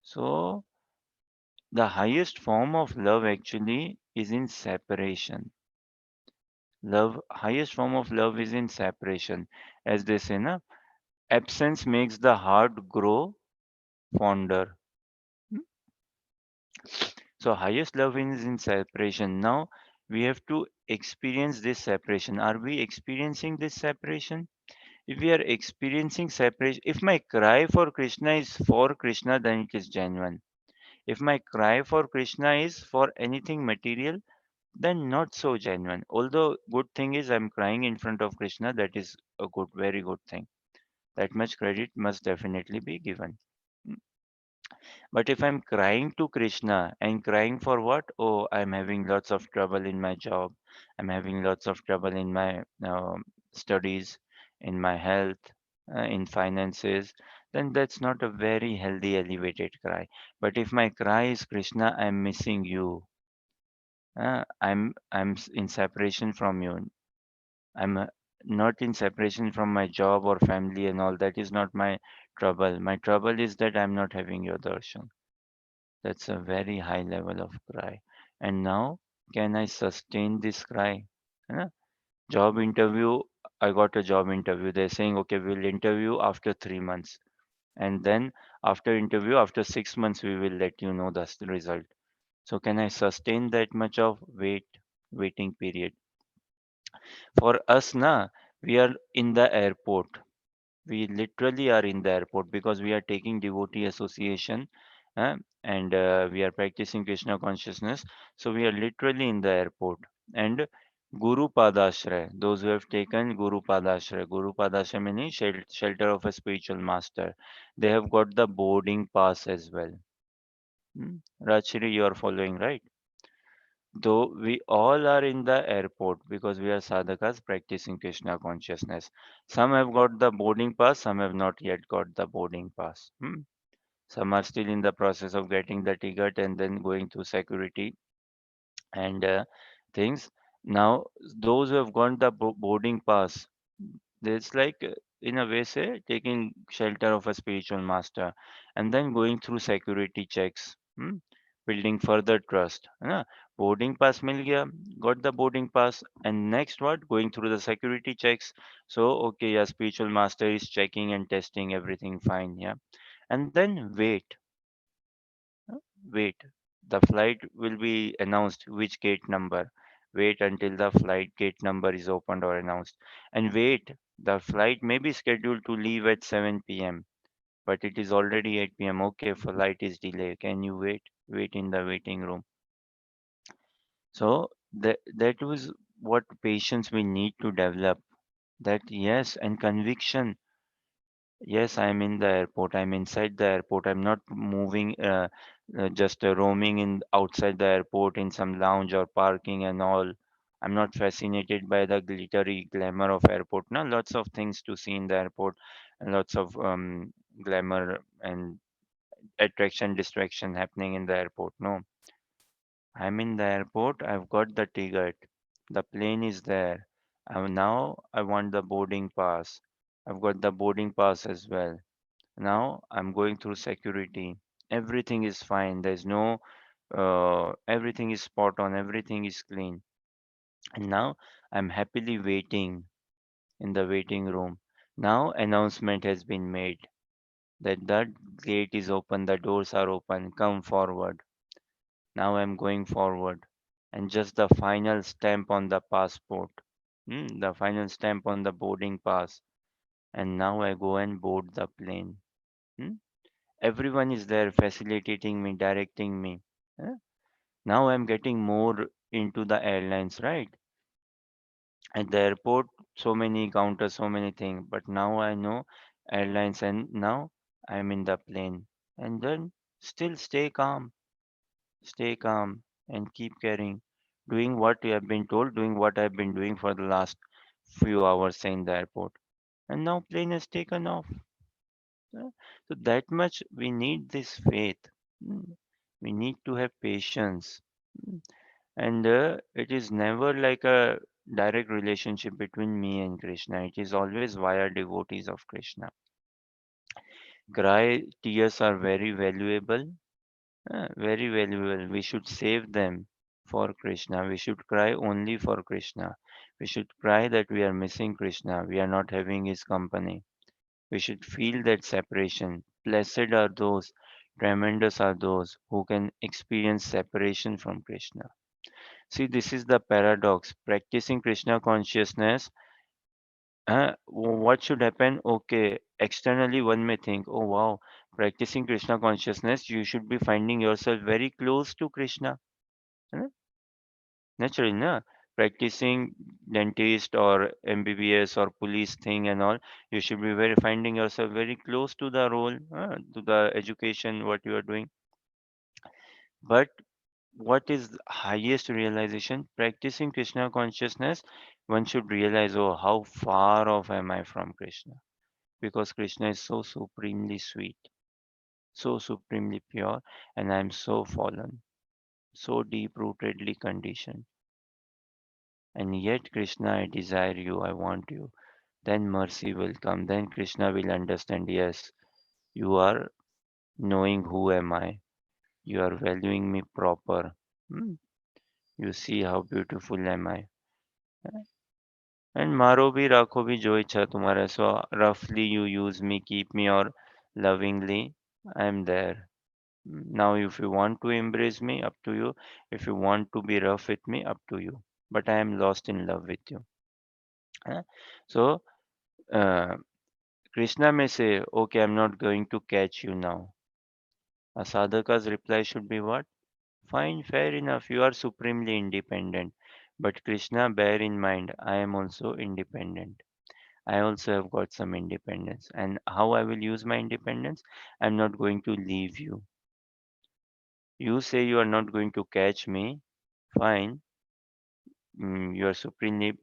So the highest form of love actually is in separation. Highest form of love is in separation. As they say, na, absence makes the heart grow fonder. Hmm? So highest love is in separation. Now we have to experience this separation. Are we experiencing this separation? If we are experiencing separation, if my cry for Krishna is for Krishna, then it is genuine. If my cry for Krishna is for anything material, then not so genuine. Although good thing is I'm crying in front of Krishna, that is a good, very good thing. That much credit must definitely be given. Mm. But if I'm crying to Krishna and crying for what? Oh, I'm having lots of trouble in my job. I'm having lots of trouble in my studies, in my health, in finances. Then that's not a very healthy, elevated cry. But if my cry is Krishna, I'm missing you. I'm in separation from you. I'm not in separation from my job or family and all. That is not my trouble. My trouble is that I'm not having your darshan. That's a very high level of cry. And now, can I sustain this cry? Huh? Job interview, I got a job interview. They're saying, okay, we'll interview after 3 months. And then after interview, after 6 months, we will let you know the result. So can I sustain that much of waiting period? For us, na, we are in the airport. We literally are in the airport because we are taking devotee association and we are practicing Krishna consciousness. So we are literally in the airport. And Guru Padashray, those who have taken Guru Padashray meaning shelter of a spiritual master, they have got the boarding pass as well. Rachiri, you are following, right? Though we all are in the airport because we are sadhakas practicing Krishna consciousness. Some have got the boarding pass, some have not yet got the boarding pass. Some are still in the process of getting the ticket and then going through security and things. Now, those who have got the boarding pass, it's like, in a way, say, taking shelter of a spiritual master and then going through security checks, building further trust. है Boarding pass mil gaya, got the boarding pass, and next what? Going through the security checks. So, okay, yeah, spiritual master is checking and testing everything fine, yeah. And then huh, wait. The flight will be announced which gate number. Wait until the flight gate number is opened or announced. And wait, the flight may be scheduled to leave at 7 p.m., but it is already 8 p.m. Okay, flight is delayed. Can you wait? Wait in the waiting room. So that was what patience we need to develop. That yes, and conviction. Yes, I'm in the airport. I'm inside the airport. I'm not moving, just roaming in outside the airport in some lounge or parking and all. I'm not fascinated by the glittery glamour of airport. No, lots of things to see in the airport, and lots of glamour and attraction, distraction happening in the airport. No, I'm in the airport. I've got the ticket. The plane is there. Now I want the boarding pass. I've got the boarding pass as well. Now I'm going through security. Everything is fine. There's no, everything is spot on. Everything is clean. And now I'm happily waiting in the waiting room. Now announcement has been made that the gate is open, the doors are open. Come forward. Now I'm going forward. And just the final stamp on the passport. The final stamp on the boarding pass. And now I go and board the plane. Hmm? Everyone is there facilitating me, directing me. Huh? Now I'm getting more into the airlines, right? At the airport, so many counters, so many things. But now I know airlines, and now I'm in the plane. And then still stay calm, and keep carrying, doing what you have been told, doing what I've been doing for the last few hours in the airport. And now plane has taken off. Uh, So that much we need this faith. Mm. We need to have patience. Mm. And it is never like a direct relationship between me and Krishna. It is always via devotees of Krishna. Cry tears are very valuable. Very valuable. We should save them for Krishna. We should cry only for Krishna. We should cry that we are missing Krishna. We are not having his company. We should feel that separation. Blessed are those, tremendous are those who can experience separation from Krishna. See, this is the paradox. Practicing Krishna consciousness, what should happen? Okay, externally one may think, oh wow, practicing Krishna consciousness, you should be finding yourself very close to Krishna. Huh? Naturally, na? Practicing dentist or MBBS or police thing and all, you should be very finding yourself very close to the role, to the education, what you are doing. But what is the highest realization? Practicing Krishna consciousness, one should realize, oh, how far off am I from Krishna? Because Krishna is so supremely sweet, so supremely pure, and I am so fallen. so deep-rootedly conditioned. And yet, Krishna, I desire you, I want you. Then mercy will come. Then Krishna will understand, yes, you are knowing who am I. You are valuing me proper. Hmm. You see how beautiful am I. And मारो भी राखो भी जो इच्छा तुम्हारा. So roughly you use me, keep me, or lovingly, I am there. Now if you want to embrace me, up to you. If you want to be rough with me, up to you. But I am lost in love with you. Huh? So uh, Krishna may say, okay, I'm not going to catch you now. A sadhaka's reply should be what? Fine, fair enough. You are supremely independent. But Krishna, bear in mind, I am also independent. I also have got some independence. And how I will use my independence? I'm not going to leave you. You say you are not going to catch me. Fine. You are supremely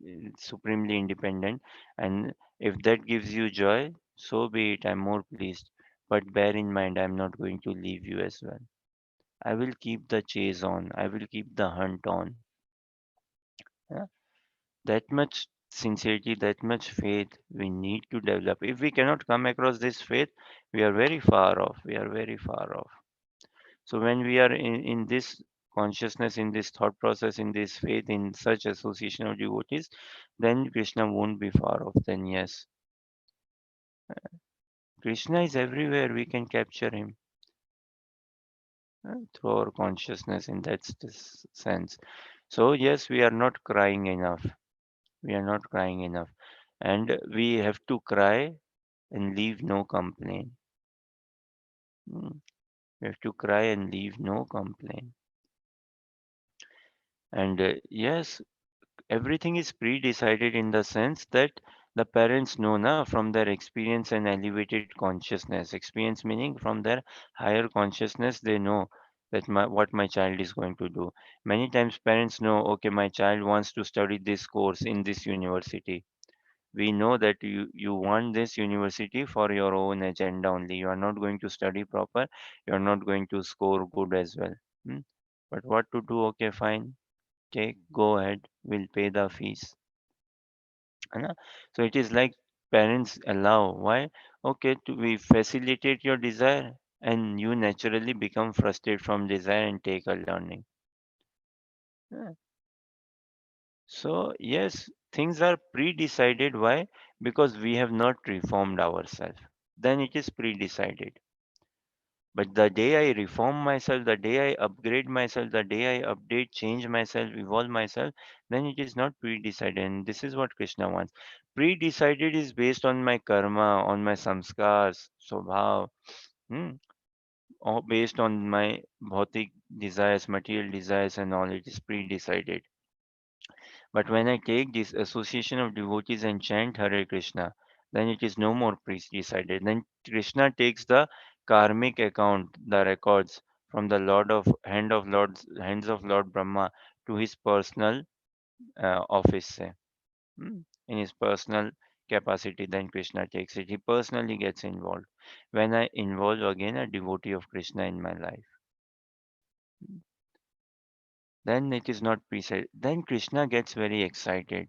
independent. And if that gives you joy, so be it. I'm more pleased. But bear in mind, I'm not going to leave you as well. I will keep the chase on. I will keep the hunt on. Yeah? That much sincerity, that much faith we need to develop. If we cannot come across this faith, we are very far off. We are very far off. So when we are in this consciousness, in this thought process, in this faith, in such association of devotees, then Krishna won't be far off. Then yes, Krishna is everywhere. We can capture him through our consciousness in that sense. So yes, we are not crying enough. We are not crying enough, and we have to cry and leave no complaint. Mm, We have to cry and leave no complaint. And yes, everything is pre-decided in the sense that the parents know na, from their experience and elevated consciousness. Experience meaning from their higher consciousness, they know that what my child is going to do. Many times parents know, okay, my child wants to study this course in this university. We know that you want this university for your own agenda only. You are not going to study proper. You are not going to score good as well. Hmm? But what to do? Okay, fine. Okay, go ahead. We'll pay the fees. है ना? So it is like parents allow. Why? Okay, to we facilitate your desire, and you naturally become frustrated from desire and take a learning. Yeah. So yes, things are pre-decided. Why? Because we have not reformed ourselves. Then it is pre-decided. But the day I reform myself, the day I upgrade myself, the day I update, change myself, evolve myself, then it is not pre-decided. And this is what Krishna wants. Pre-decided is based on my karma, on my samskars, swabhav, hmm, or based on my bhautik desires, material desires, and all. It is pre-decided. But when I take this association of devotees and chant Hare Krishna, then it is no more pre-decided. Then Krishna takes the karmic account, the records from the hands of Lord Brahma to his personal office, say, in his personal capacity. Then Krishna takes it. He personally gets involved. When I involve again a devotee of Krishna in my life, then it is not pre-decided. Then Krishna gets very excited.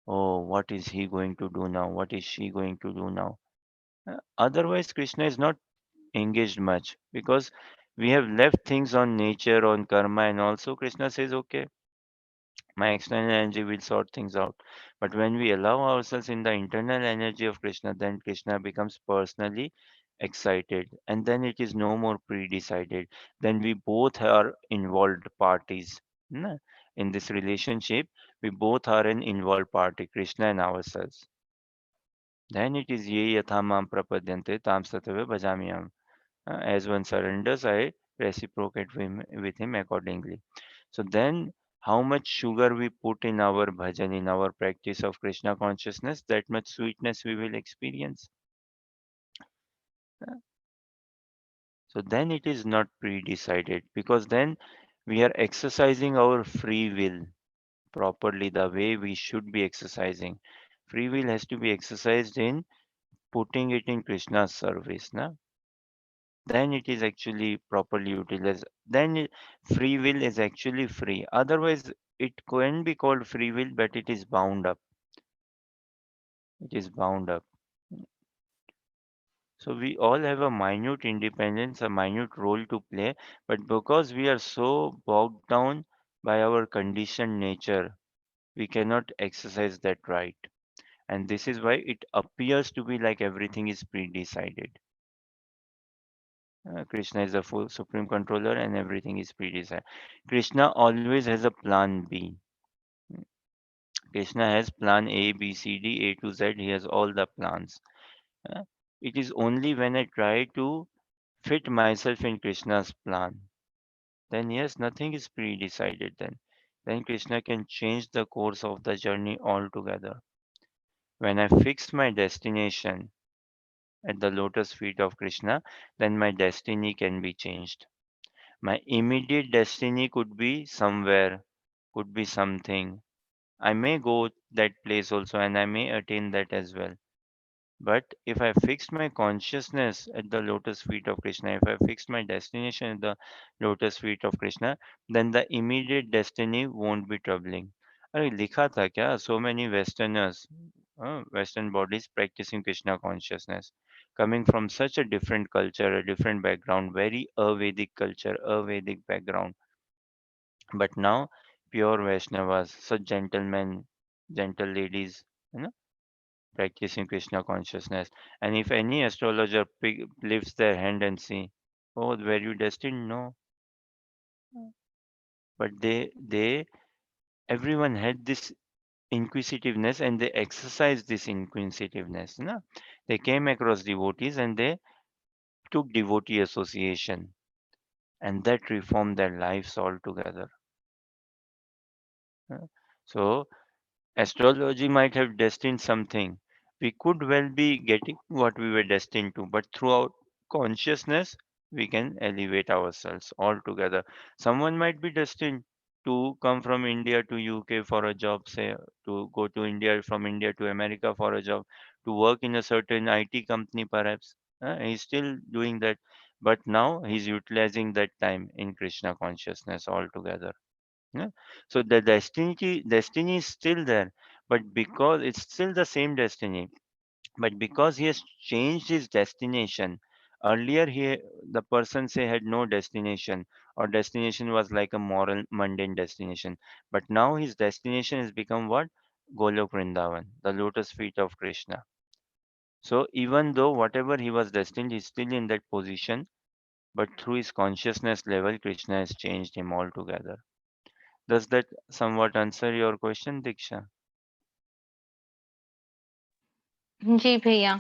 Oh, what is he going to do now? What is she going to do now? Otherwise, Krishna is not engaged much because we have left things on nature, on karma, and also Krishna says, okay, my external energy will sort things out. But when we allow ourselves in the internal energy of Krishna, then Krishna becomes personally excited, and then it is no more pre-decided. Then we both are involved parties. Na? In this relationship, we both are an involved party, Krishna and ourselves. Then it is ye yatha mam prapadyante tam satave bhajamiyam. As one surrenders, I reciprocate with him accordingly. So then, how much sugar we put in our bhajan, in our practice of Krishna consciousness, that much sweetness we will experience. So then it is not pre-decided because then we are exercising our free will properly the way we should be exercising. Free will has to be exercised in putting it in Krishna's service. Na? then it is actually properly utilized. Then free will is actually free. Otherwise, it can be called free will, but it is bound up. It is bound up. So we all have a minute independence, a minute role to play, but because we are so bogged down by our conditioned nature, we cannot exercise that right. And this is why it appears to be like everything is pre-decided. Krishna is the full supreme controller and everything is pre-decided. Krishna always has a plan B. Krishna has plan A, B, C, D, A to Z. He has all the plans. Uh, It is only when I try to fit myself in Krishna's plan, then yes, nothing is pre-decided then. Then Krishna can change the course of the journey altogether. When I fix my destination at the lotus feet of Krishna, then my destiny can be changed. My immediate destiny could be somewhere, could be something. I may go that place also and I may attain that as well. But if I fixed my consciousness at the lotus feet of Krishna, if I fixed my destination at the lotus feet of Krishna, then the immediate destiny won't be troubling. अरे लिखा था क्या? So many Westerners, Western bodies practicing Krishna consciousness, coming from such a different culture, a different background, very Vedic culture, Vedic background. But now, pure Vaishnavas, such gentlemen, gentle ladies, you know, practicing Krishna consciousness. And if any astrologer lifts their hand and see, oh, were you destined? No. But everyone had this inquisitiveness and they exercised this inquisitiveness. No? They came across devotees and they took devotee association and that reformed their lives altogether. Uh, So astrology might have destined something. We could well be getting what we were destined to, but throughout consciousness, we can elevate ourselves altogether. Someone might be destined to come from India to UK for a job, say, to go to India, from India to America for a job, to work in a certain IT company, perhaps. He's still doing that, but now he's utilizing that time in Krishna consciousness altogether. Yeah. So the destiny is still there, but because it's still the same destiny, but because he has changed his destination. Earlier, the person say had no destination, or destination was like a moral mundane destination. But now his destination has become what? Golok Vrindavan, the lotus feet of Krishna. So even though whatever he was destined, he's still in that position, but through his consciousness level, Krishna has changed him altogether. Does that somewhat answer your question, Diksha? जी भैया।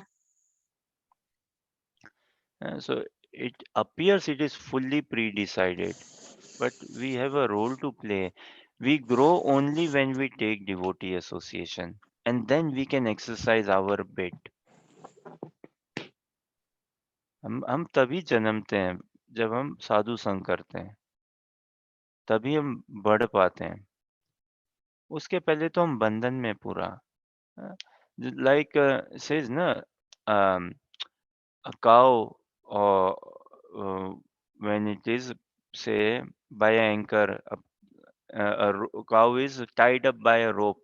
So it appears it is fully pre-decided, but we have a role to play. We grow only when we take devotee association, and then we can exercise our bit. हम तभी जन्मते हैं जब हम साधु संग करते हैं, तभी हम बढ़ पाते हैं। उसके पहले तो हम बंधन में पूरा, like says na, um, a cow, or when it is say by an anchor, a cow is tied up by a rope.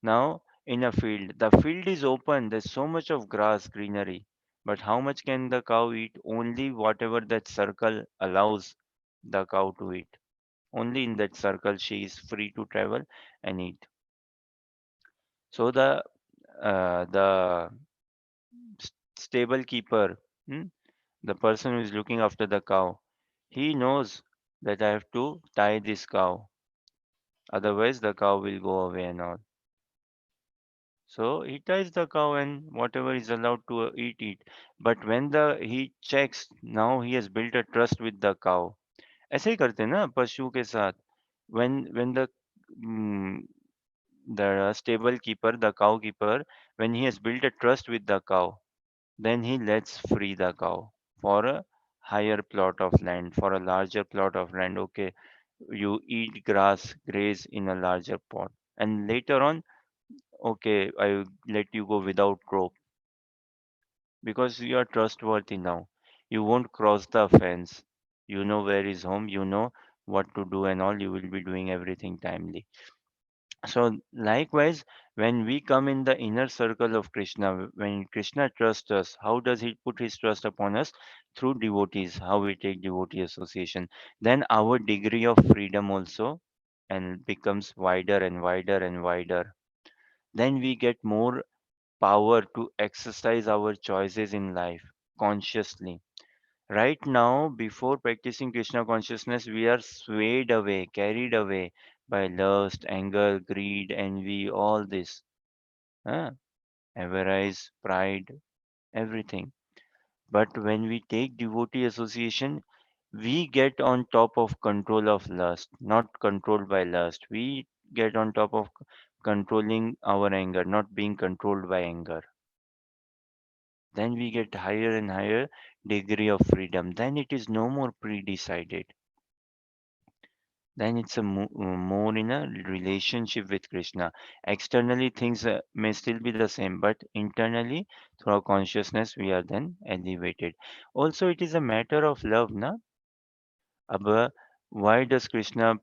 Now in a field, the field is open, there's so much of grass, greenery, but how much can the cow eat? Only whatever that circle allows the cow to eat. Only in that circle she is free to travel and eat. So the stable keeper, hmm, the person who is looking after the cow, he knows that I have to tie this cow, otherwise the cow will go away and all. So he ties the cow and whatever is allowed to eat. But when the he checks, now he has built a trust with the cow. ऐसे ही करते हैं ना पशु के साथ. When mm, the stable keeper, the cow keeper, when he has built a trust with the cow, then he lets free the cow for a higher plot of land, for a larger plot of land. Okay, you eat grass, graze in a larger pot. And later on, okay, I will let you go without rope because you are trustworthy now. You won't cross the fence. You know where is home, you know what to do and all, you will be doing everything timely. So likewise, when we come in the inner circle of Krishna, when Krishna trusts us, how does he put his trust upon us? Through devotees, how we take devotee association. Then our degree of freedom also and becomes wider and wider and wider. Then we get more power to exercise our choices in life consciously. Right now, before practicing Krishna consciousness, we are swayed away, carried away by lust, anger, greed, envy, all this. Huh? Avarice, pride, everything. But when we take devotee association, we get on top of control of lust, not controlled by lust. We get on top of controlling our anger, not being controlled by anger. Then we get higher and higher degree of freedom. Then it is no more pre-decided. Then it's a more in a relationship with Krishna. Externally, things may still be the same, but internally, through our consciousness, we are then elevated. Also, it is a matter of love, na? Abba, why does Krishna?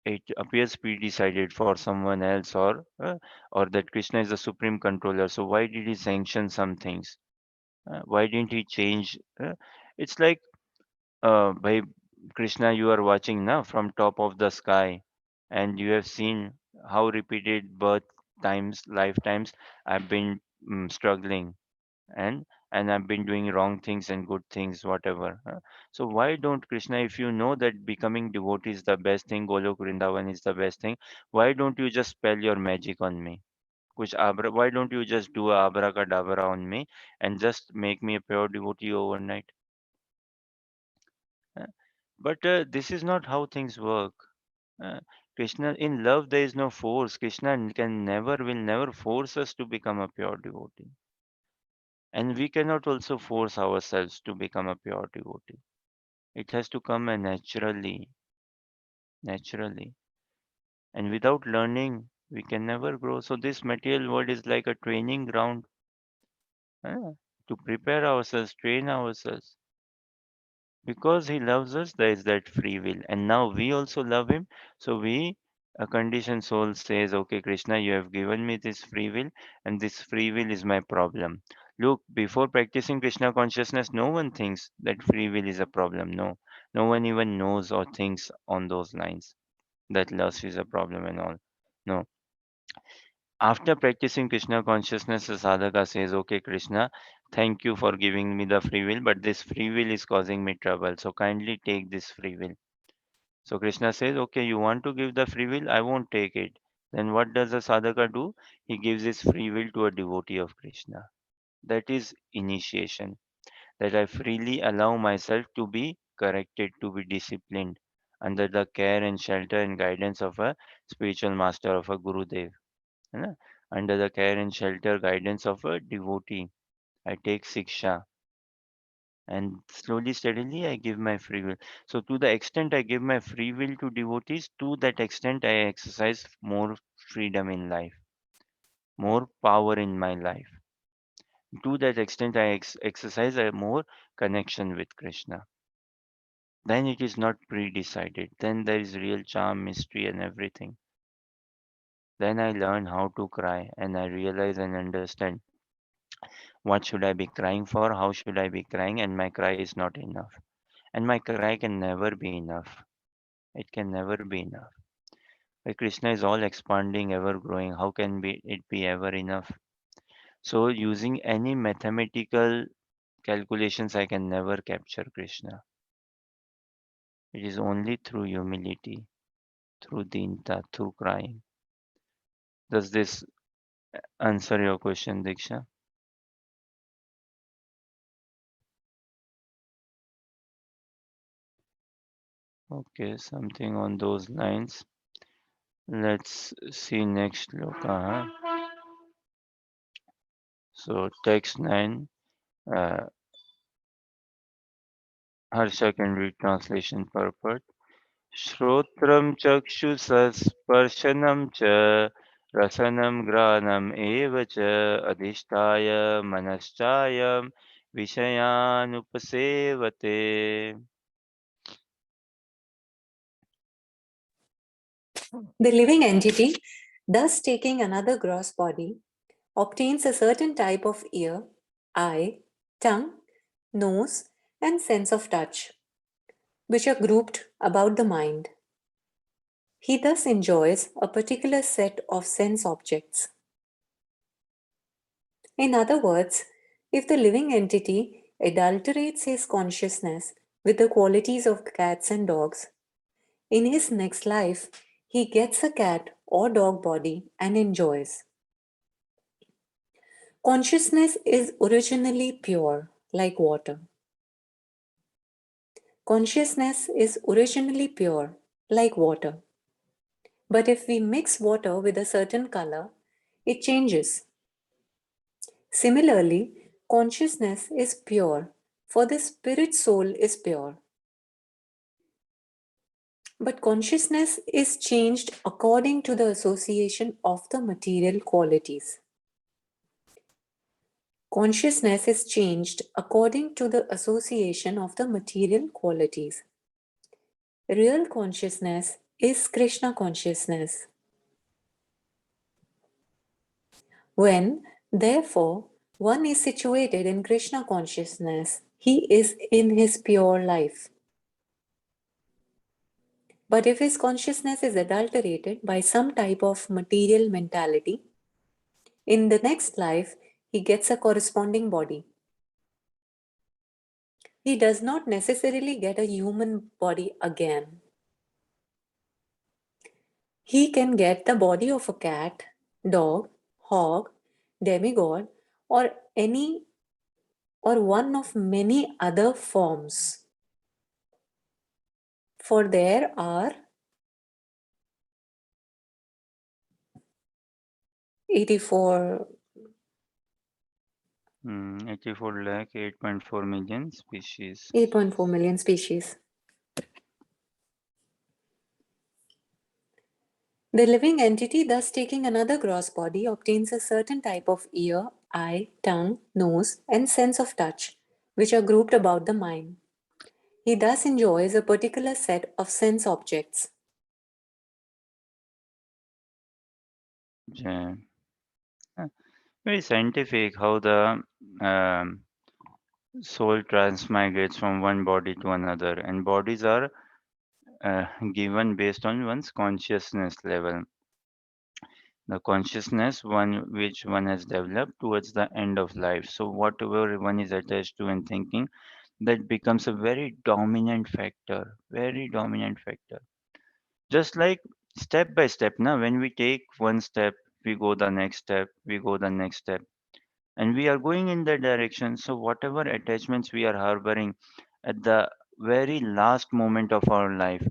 It appears pre-decided for someone else, or that Krishna is the supreme controller. So why did he sanction some things? Why didn't he change? It's like by Krishna, you are watching now from top of the sky, and you have seen how repeated birth times, lifetimes I've been struggling, and I've been doing wrong things and good things, whatever. So why don't Krishna, if you know that becoming devotee is the best thing, Golok Vrindavan is the best thing, why don't you just spell your magic on me? Why don't you just do a abracadabra on me and just make me a pure devotee overnight? Uh, But this is not how things work. Uh, Krishna, in love, there is no force. Krishna can never, will never force us to become a pure devotee. And we cannot also force ourselves to become a pure devotee. It has to come naturally, naturally. And without learning, we can never grow. So this material world is like a training ground uh, to prepare ourselves, train ourselves. Because he loves us, there is that free will. And now we also love him. So we, a conditioned soul, says, okay, Krishna, you have given me this free will, and this free will is my problem. Look, before practicing Krishna consciousness, no one thinks that free will is a problem. No, no one even knows or thinks on those lines that lust is a problem and all. No. After practicing Krishna consciousness, the sadhaka says, okay, Krishna, thank you for giving me the free will, but this free will is causing me trouble. So kindly take this free will. So Krishna says, okay, you want to give the free will? I won't take it. Then what does the sadhaka do? He gives his free will to a devotee of Krishna. That is initiation. That I freely allow myself to be corrected, to be disciplined under the care and shelter and guidance of a spiritual master, of a Gurudev. है ना? Under the care and shelter guidance of a devotee. I take siksha and slowly, steadily I give my free will. So to the extent I give my free will to devotees, to that extent I exercise more freedom in life, more power in my life. To that extent I exercise a more connection with Krishna. Then it is not pre-decided. Then there is real charm, mystery and everything. Then I learn how to cry and I realize and understand what should I be crying for, how should I be crying, and my cry is not enough. And my cry can never be enough. It can never be enough. Like Krishna is all expanding, ever growing. How can it be ever enough? So using any mathematical calculations, I can never capture Krishna. It is only through humility, through dinta, through crying. Does this answer your question, Diksha? Okay, something on those lines. Let's see next look. So text 9, uh, Harsha can read translation purport. श्रोत्रं चक्षुषस्पर्शनं च रसनं घ्राणम् एव च अधिष्ठाय मनश्चायं विषयान् उपसेवते. The living entity, thus taking another gross body, obtains a certain type of ear, eye, tongue, nose, and sense of touch, which are grouped about the mind. He thus enjoys a particular set of sense objects. In other words, if the living entity adulterates his consciousness with the qualities of cats and dogs, in his next life, he gets a cat or dog body and enjoys. Consciousness is originally pure, like water. Consciousness is originally pure, like water. But if we mix water with a certain color, it changes. Similarly, consciousness is pure, for the spirit soul is pure. But consciousness is changed according to the association of the material qualities. Consciousness is changed according to the association of the material qualities. Real consciousness is Krishna consciousness. When, therefore, one is situated in Krishna consciousness, he is in his pure life. But if his consciousness is adulterated by some type of material mentality, in the next life, he gets a corresponding body. He does not necessarily get a human body again. He can get the body of a cat, dog, hog, demigod, or any or one of many other forms. For there are 84 84 lakh 8.4 million species. 8.4 million species. The living entity, thus taking another gross body, obtains a certain type of ear, eye, tongue, nose, and sense of touch, which are grouped about the mind. He thus enjoys a particular set of sense objects. Yeah. Very scientific how the soul transmigrates from one body to another, and bodies are given based on one's consciousness level. The consciousness one which one has developed towards the end of life. So whatever one is attached to and thinking, that becomes a very dominant factor, very dominant factor. Just like step by step, now when we take one step, we go the next step, we go the next step, and we are going in that direction. So whatever attachments we are harboring at the very last moment of our life,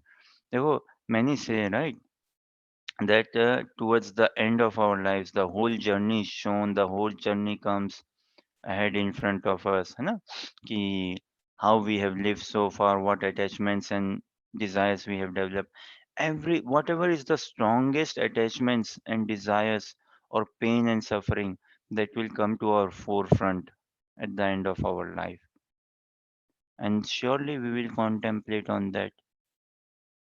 देखो, many say, right, that towards the end of our lives, the whole journey is shown, the whole journey comes ahead in front of us, है ना? कि how we have lived so far, what attachments and desires we have developed. Every whatever is the strongest attachments and desires or pain and suffering that will come to our forefront at the end of our life. And surely we will contemplate on that.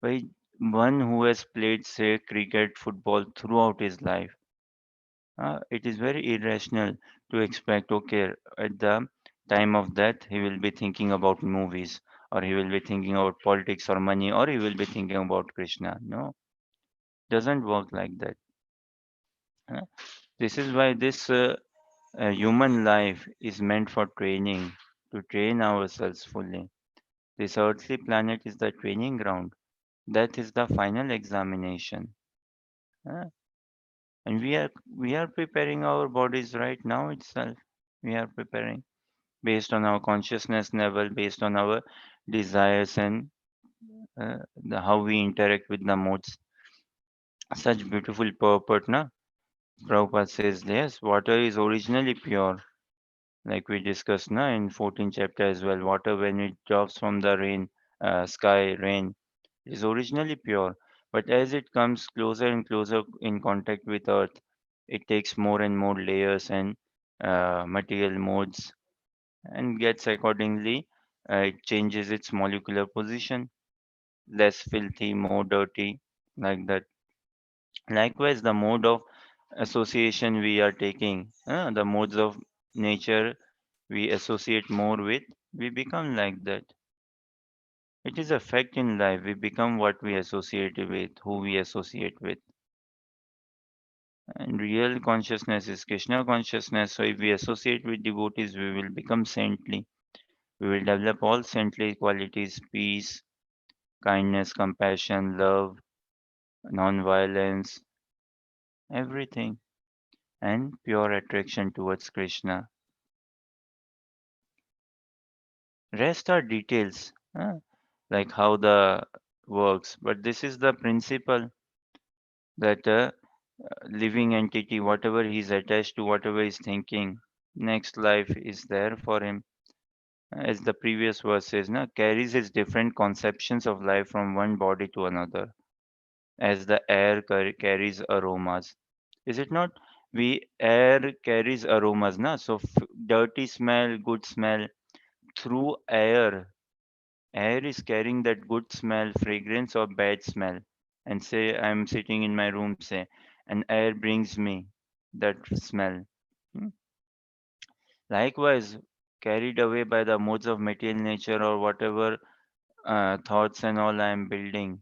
By one who has played, say, cricket, football throughout his life, it is very irrational to expect, okay, at the time of death, he will be thinking about movies, or he will be thinking about politics or money, or he will be thinking about Krishna. No, doesn't work like that. uh. This is why this human life is meant for training, to train ourselves fully. This earthly planet is the training ground. Death is the final examination. uh. And we are preparing our bodies right now itself. We are preparing based on our consciousness level, based on our desires and how we interact with the modes. Such beautiful purport, na? Prabhupada says, yes, water is originally pure, like we discussed na, in 14th chapter as well. Water, when it drops from the sky, rain, is originally pure. But as it comes closer and closer in contact with earth, it takes more and more layers and material modes and gets accordingly, it changes its molecular position, less filthy, more dirty, like that. Likewise, the mode of association we are taking, the modes of nature we associate more with, we become like that. It is a fact in life. We become what we associate with, who we associate with. And real consciousness is Krishna consciousness. So if we associate with devotees, we will become saintly. We will develop all saintly qualities: peace, kindness, compassion, love, non-violence, everything, and pure attraction towards Krishna. Rest are details, like how the works. But this is the principle that living entity, whatever he's attached to, whatever he's thinking, next life is there for him. As the previous verse says, na, carries his different conceptions of life from one body to another, as the air carries aromas. Is it not? We air carries aromas, na? So dirty smell, good smell through air. Air is carrying that good smell, fragrance or bad smell. And say I'm sitting in my room, say, and air brings me that smell. Hmm. Likewise, carried away by the modes of material nature or whatever thoughts and all I am building,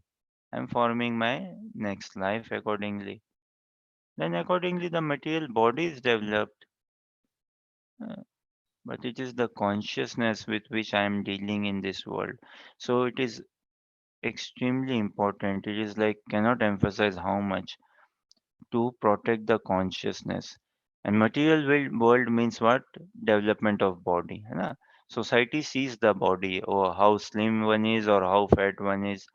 I'm forming my next life accordingly. Then accordingly the material body is developed. Uh, but it is the consciousness with which I am dealing in this world. So it is extremely important. It is like cannot emphasize how much to protect the consciousness. And material world means what? Development of body. है ना? Society sees the body or how slim one is or how fat one is,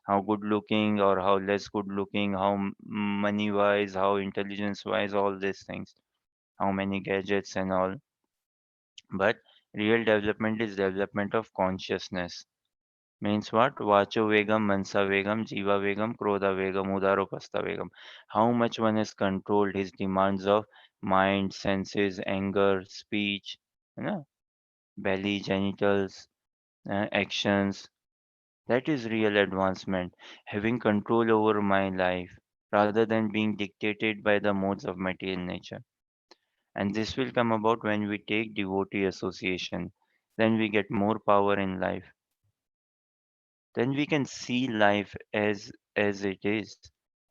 how good looking or how less good looking, how money wise, how intelligence wise, all these things, how many gadgets and all. But real development is development of consciousness. Means what? Vacho Vegam, Mansa Vegam, Jiva Vegam, Krodha Vegam, Udaropasta Vegam. How much one has controlled his demands of mind, senses, anger, speech, you know, belly, genitals, actions. That is real advancement. Having control over my life rather than being dictated by the modes of material nature. And this will come about when we take devotee association. Then we get more power in life. Then we can see life as it is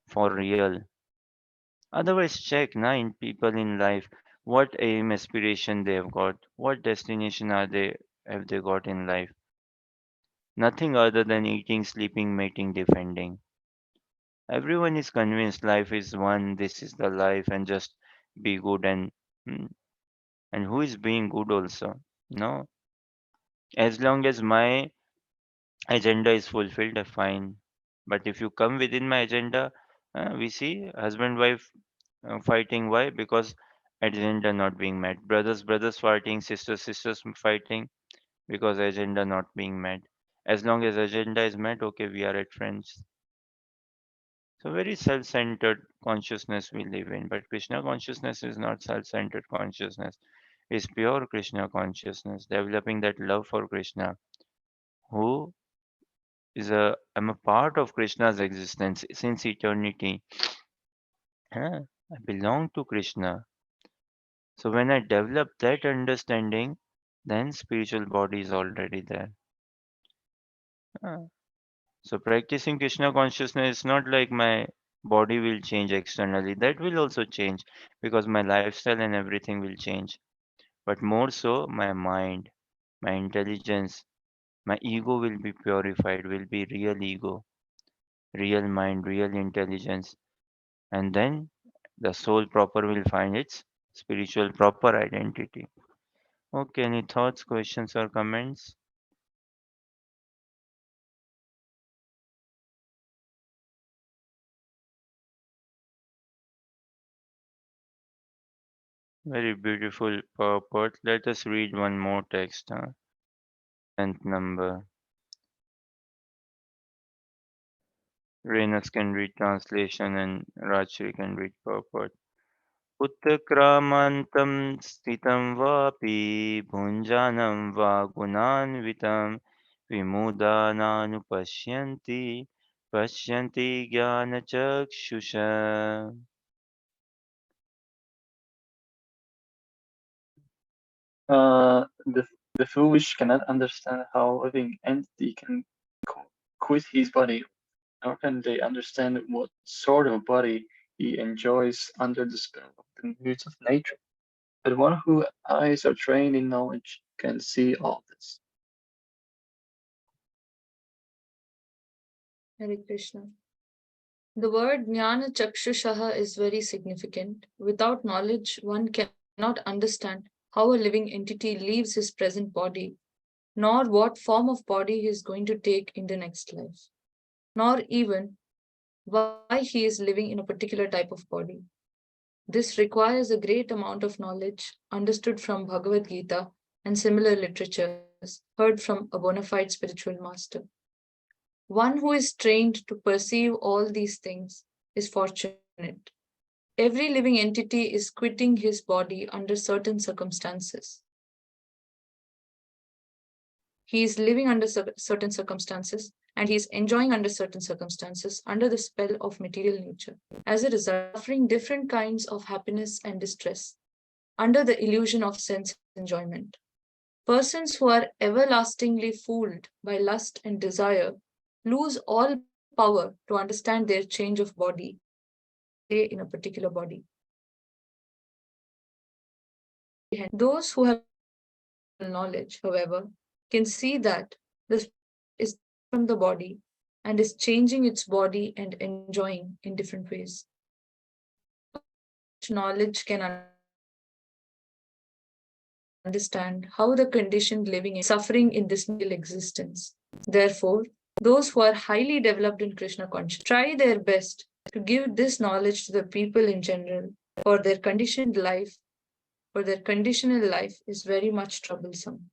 for real. Otherwise, check na in people in life what aim aspiration they have got, what destination are they have they got in life. Nothing other than eating, sleeping, mating, defending. Everyone is convinced life is one, this is the life, and just be good hmm, and who is being good also? No. As long as my agenda is fulfilled, fine. But if you come within my agenda, we see husband wife fighting. Why? Because agenda not being met. Brothers fighting. Sisters fighting because agenda not being met. As long as agenda is met, okay, we are at friends. So very self-centered consciousness we live in. But Krishna consciousness is not self-centered consciousness. It's pure Krishna consciousness, developing that love for Krishna, who I'm a part of Krishna's existence since eternity. I belong to Krishna. So when I develop that understanding, then spiritual body is already there. Huh. So practicing Krishna consciousness is not like my body will change externally. That will also change because my lifestyle and everything will change. But more so, my mind, my intelligence, my ego will be purified, will be real ego, real mind, real intelligence. And then the soul proper will find its spiritual proper identity. Okay, any thoughts, questions, or comments? Very beautiful purport. Let us read one more text. 10th number. Renas can read translation and Rajshri can read purport. उत्क्रामन्तं स्थितं वापि भुञ्जानं वा गुणान्वितं विमुदानानुपश्यन्ति पश्यन्ति ज्ञानचक्षुषा. The foolish cannot understand how a living entity can quit his body, nor can they understand what sort of body he enjoys under the spell of the moods of nature. But one whose eyes are trained in knowledge can see all this. Hare Krishna. The word jnana chakshushaha is very significant. Without knowledge, one cannot understand how a living entity leaves his present body, nor what form of body he is going to take in the next life, nor even why he is living in a particular type of body. This requires a great amount of knowledge understood from Bhagavad Gita and similar literatures heard from a bona fide spiritual master. One who is trained to perceive all these things is fortunate. Every living entity is quitting his body under certain circumstances. He is living under certain circumstances and he is enjoying under certain circumstances under the spell of material nature. As a result, suffering different kinds of happiness and distress under the illusion of sense enjoyment. Persons who are everlastingly fooled by lust and desire lose all power to understand their change of body in a particular body. Those who have knowledge, however, can see that the spirit is from the body and is changing its body and enjoying in different ways. Knowledge can understand how the conditioned living and suffering in this material existence. Therefore, those who are highly developed in Krishna consciousness try their best to give this knowledge to the people in general, for their conditioned life, for their conditional life is very much troublesome.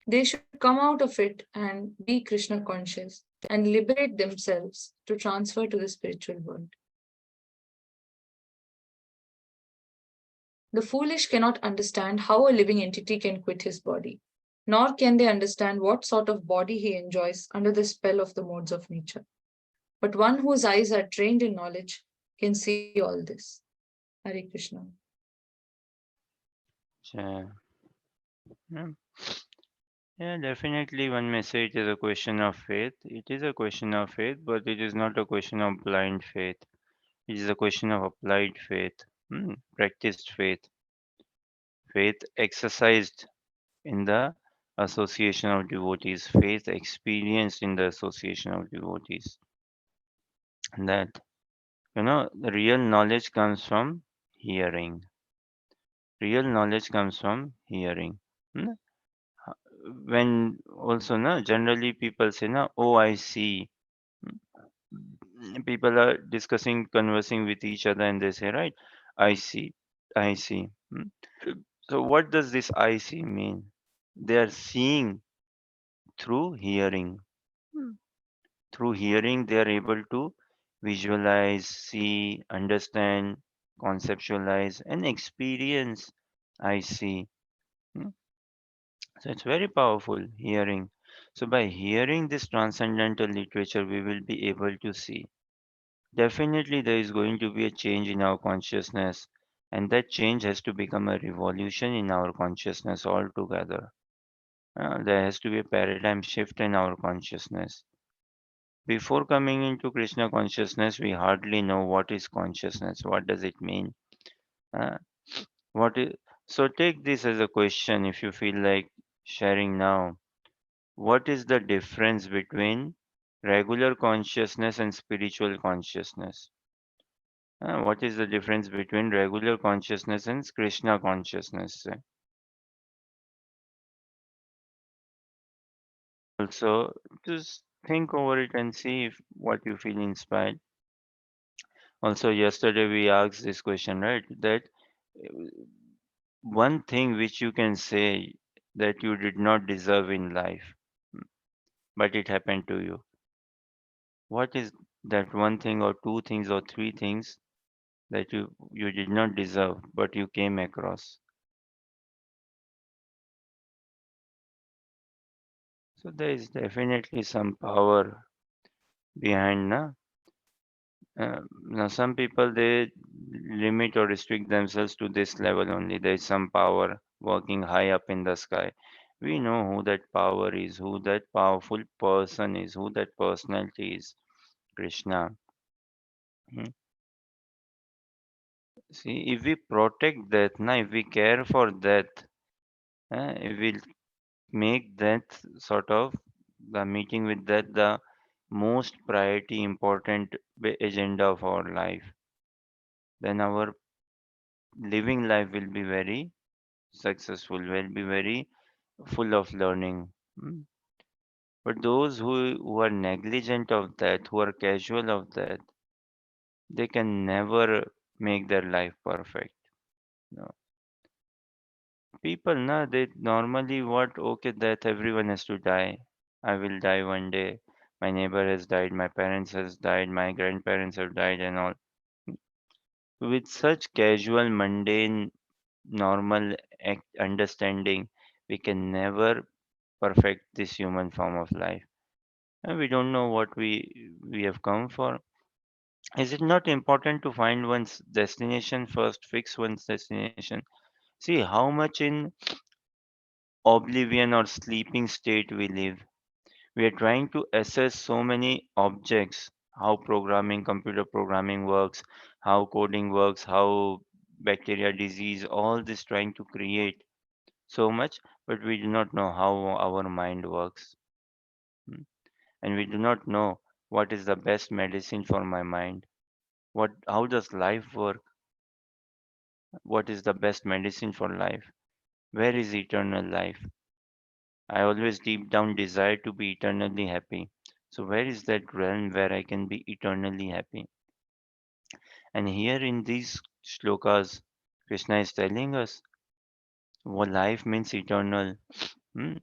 They should come out of it and be Krishna conscious and liberate themselves to transfer to the spiritual world. The foolish cannot understand how a living entity can quit his body, nor can they understand what sort of body he enjoys under the spell of the modes of nature. But one whose eyes are trained in knowledge can see all this. Hare Krishna. Yeah. Yeah, definitely one may say it is a question of faith. It is a question of faith, but it is not a question of blind faith. It is a question of applied faith, practiced faith, faith exercised in the association of devotees, faith experienced in the association of devotees. And that, the real knowledge comes from hearing. Real knowledge comes from hearing. Hmm? When also, generally people say, oh, I see. People are discussing, conversing with each other, and they say, right, I see, I see. So what does this I see mean? They are seeing through hearing. Through hearing, they are able to visualize, see, understand, conceptualize, and experience. I see. Hmm. So it's very powerful hearing. So by hearing this transcendental literature, we will be able to see. Definitely, there is going to be a change in our consciousness, and that change has to become a revolution in our consciousness altogether. There has to be a paradigm shift in our consciousness. Before coming into Krishna consciousness, we hardly know what is consciousness. What does it mean? Uh, what is so? Take this as a question. If you feel like sharing now, what is the difference between regular consciousness and spiritual consciousness? What is the difference between regular consciousness and Krishna consciousness? Also, just think over it and see if what you feel inspired. Also, yesterday we asked this question, right? That uh, one thing which you can say that you did not deserve in life, but it happened to you. What is that one thing or two things or three things that you did not deserve, but you came across. So there is definitely some power behind, na? Now some people they limit or restrict themselves to this level only. There is some power working high up in the sky. We know who that power is, who that powerful person is, who that personality is. Krishna. Hmm. See, if we protect that, na, if we care for that, if we make that sort of the meeting with that the most priority important agenda of our life, then our living life will be very successful, will be very full of learning. Mm. But those who are negligent of that, who are casual of that, they can never make their life perfect. No. People, na, they normally what, okay, that everyone has to die. I will die one day. My neighbor has died, my parents has died, my grandparents have died and all. With such casual, mundane, normal understanding, we can never perfect this human form of life. And we don't know what we have come for. Is it not important to find one's destination first, fix one's destination? See how much in oblivion or sleeping state we live. We are trying to assess so many objects, how programming, computer programming works, how coding works, how bacteria disease, all this trying to create so much, but we do not know how our mind works. Hmm. And we do not know what is the best medicine for my mind. How does life work? What is the best medicine for life? Where is eternal life? I always deep down desire to be eternally happy. So where is that realm where I can be eternally happy? And here in these shlokas, Krishna is telling us what life means eternal, hmm,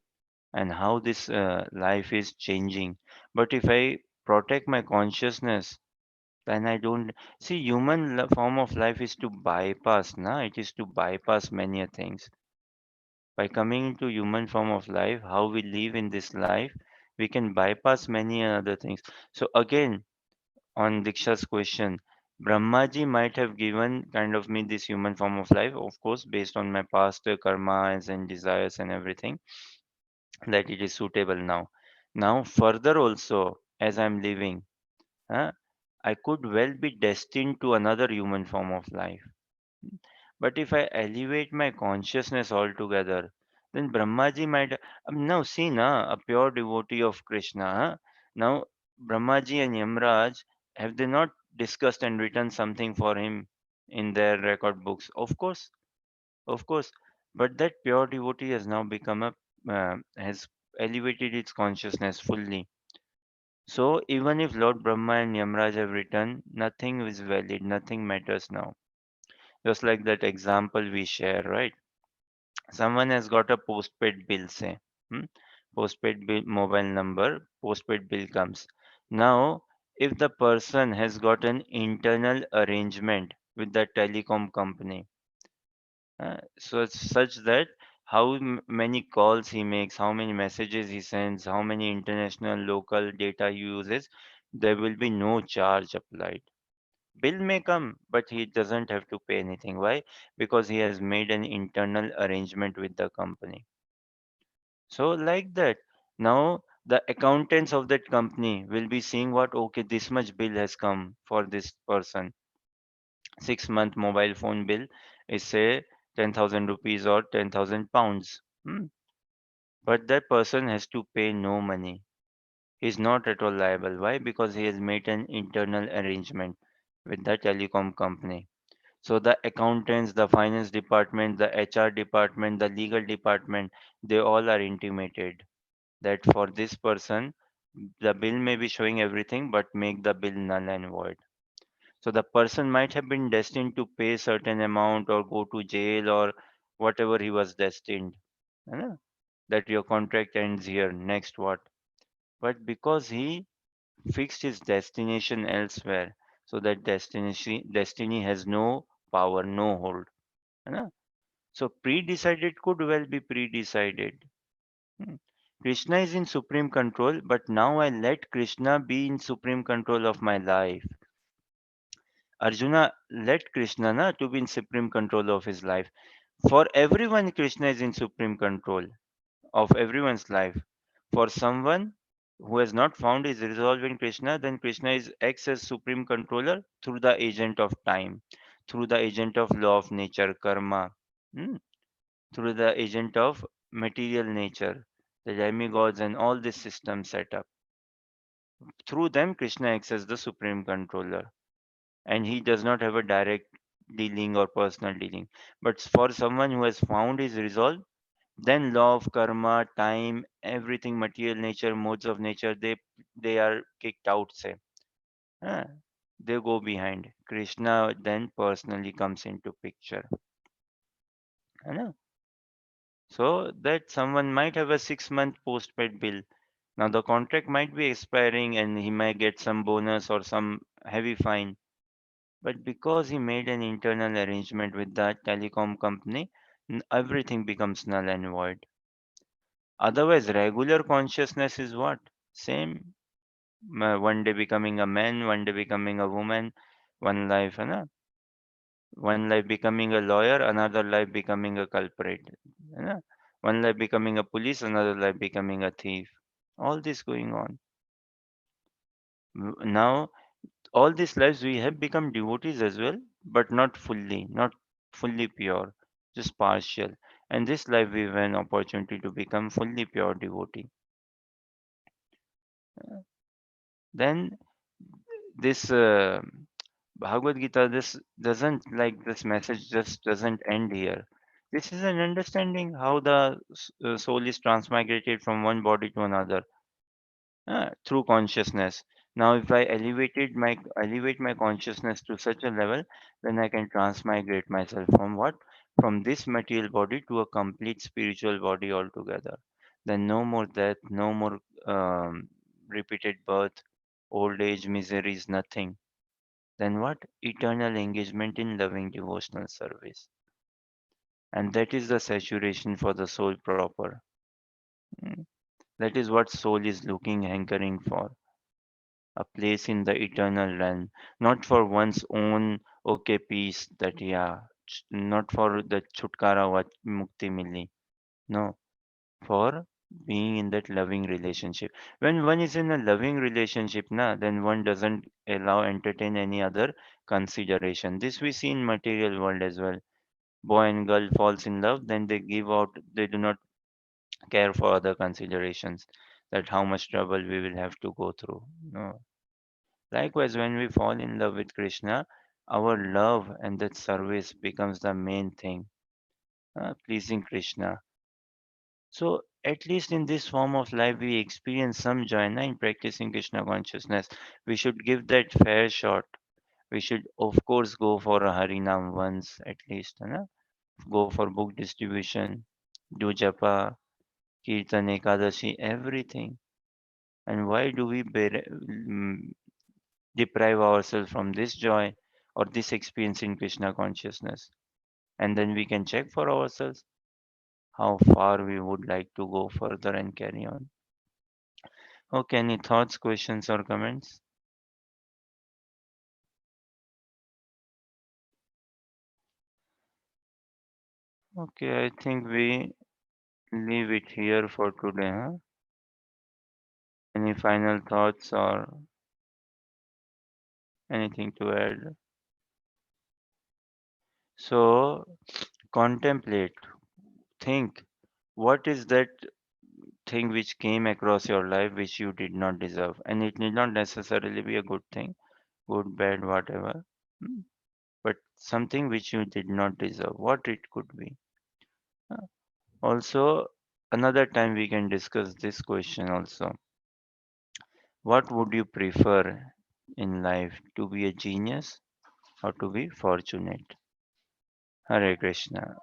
and how this life is changing. But if I protect my consciousness, then I don't see human form of life is to bypass, na? It is to bypass many things. By coming into human form of life, how we live in this life, we can bypass many other things. So again, on Diksha's question, Brahmaji might have given kind of me this human form of life, of course, based on my past karmas and desires and everything, that it is suitable now. Now, further also, as I'm living, huh, I could well be destined to another human form of life. But if I elevate my consciousness altogether, then Brahmaji might. Now, see, na, a pure devotee of Krishna. Now, Brahmaji and Yamraj, have they not discussed and written something for him in their record books? Of course. But that pure devotee has now become has elevated its consciousness fully. So, even if Lord Brahma and Yamraj have written, nothing is valid, nothing matters now. Just like that example we share, right? Someone has got a postpaid bill, say, hmm? Postpaid bill, mobile number, postpaid bill comes. Now, if the person has got an internal arrangement with the telecom company, so it's such that how many calls he makes, how many messages he sends, how many international local data he uses, there will be no charge applied. Bill may come, but he doesn't have to pay anything. Why? Because he has made an internal arrangement with the company. So, like that, now the accountants of that company will be seeing what, okay, this much bill has come for this person. 6 month mobile phone bill is, say, 10,000 rupees or 10,000 pounds. Hmm. But that person has to pay no money. He's not at all liable. Why? Because he has made an internal arrangement with the telecom company. So the accountants, the finance department, the HR department, the legal department, they all are intimated that for this person, the bill may be showing everything, but make the bill null and void. So the person might have been destined to pay certain amount or go to jail or whatever he was destined. है ना? That your contract ends here. Next what? But because he fixed his destination elsewhere, so that destiny has no power, no hold. है ना? So pre-decided could well be pre-decided. Hmm. Krishna is in supreme control, but now I let Krishna be in supreme control of my life. Arjuna let Krishna to be in supreme control of his life. For everyone, Krishna is in supreme control of everyone's life. For someone who has not found his resolve in Krishna, then Krishna is acts as supreme controller through the agent of time, through the agent of law of nature, karma, hmm, through the agent of material nature, the demigods and all this system set up. Through them, Krishna acts as the supreme controller, and he does not have a direct dealing or personal dealing. But for someone who has found his resolve, then law of karma, time, everything, material nature, modes of nature, they are kicked out, say. Huh? They go behind. Krishna then personally comes into picture. है ना? So that someone might have a 6-month postpaid bill. Now the contract might be expiring and he might get some bonus or some heavy fine. But because he made an internal arrangement with that telecom company, everything becomes null and void. Otherwise, regular consciousness is what? Same. One day becoming a man, one day becoming a woman, one life, है ना? One life becoming a lawyer, another life becoming a culprit. है ना? One life becoming a police, another life becoming a thief. All this going on. Now, all these lives we have become devotees as well, but not fully pure, just partial. And this life we have an opportunity to become fully pure devotee. Then this Bhagavad Gita, this message just doesn't end here. This is an understanding how the soul is transmigrated from one body to another through consciousness. Now, if I elevate my consciousness to such a level, then I can transmigrate myself from what? From this material body to a complete spiritual body altogether. Then no more death, no more repeated birth, old age, miseries, nothing. Then what? Eternal engagement in loving devotional service. And that is the saturation for the soul proper. Mm. That is what soul is looking, hankering for. A place in the eternal realm, not for one's own okay peace that yeah, not for the chutkara what mukti milli. No, for being in that loving relationship. When one is in a loving relationship, then one doesn't allow entertain any other consideration. This we see in material world as well. Boy and girl falls in love, then they give out. They do not care for other considerations. That how much trouble we will have to go through. No. Likewise, when we fall in love with Krishna, our love and that service becomes the main thing, pleasing Krishna. So, at least in this form of life, we experience some joy in practicing Krishna consciousness. We should give that fair shot. We should, of course, go for a Harinam once at least, go for book distribution, do japa, kirtan, ekadashi, everything. And why do we deprive ourselves from this joy or this experience in Krishna consciousness? And then we can check for ourselves how far we would like to go further and carry on. Okay, any thoughts, questions, or comments? Okay, I think we leave it here for today. Huh? Any final thoughts or anything to add? So, contemplate, think, what is that thing which came across your life which you did not deserve? And it need not necessarily be a good thing, good, bad, whatever, but something which you did not deserve, what it could be. Uh, Also, another time we can discuss this question also. What would you prefer in life, to be a genius or to be fortunate? Hare Krishna.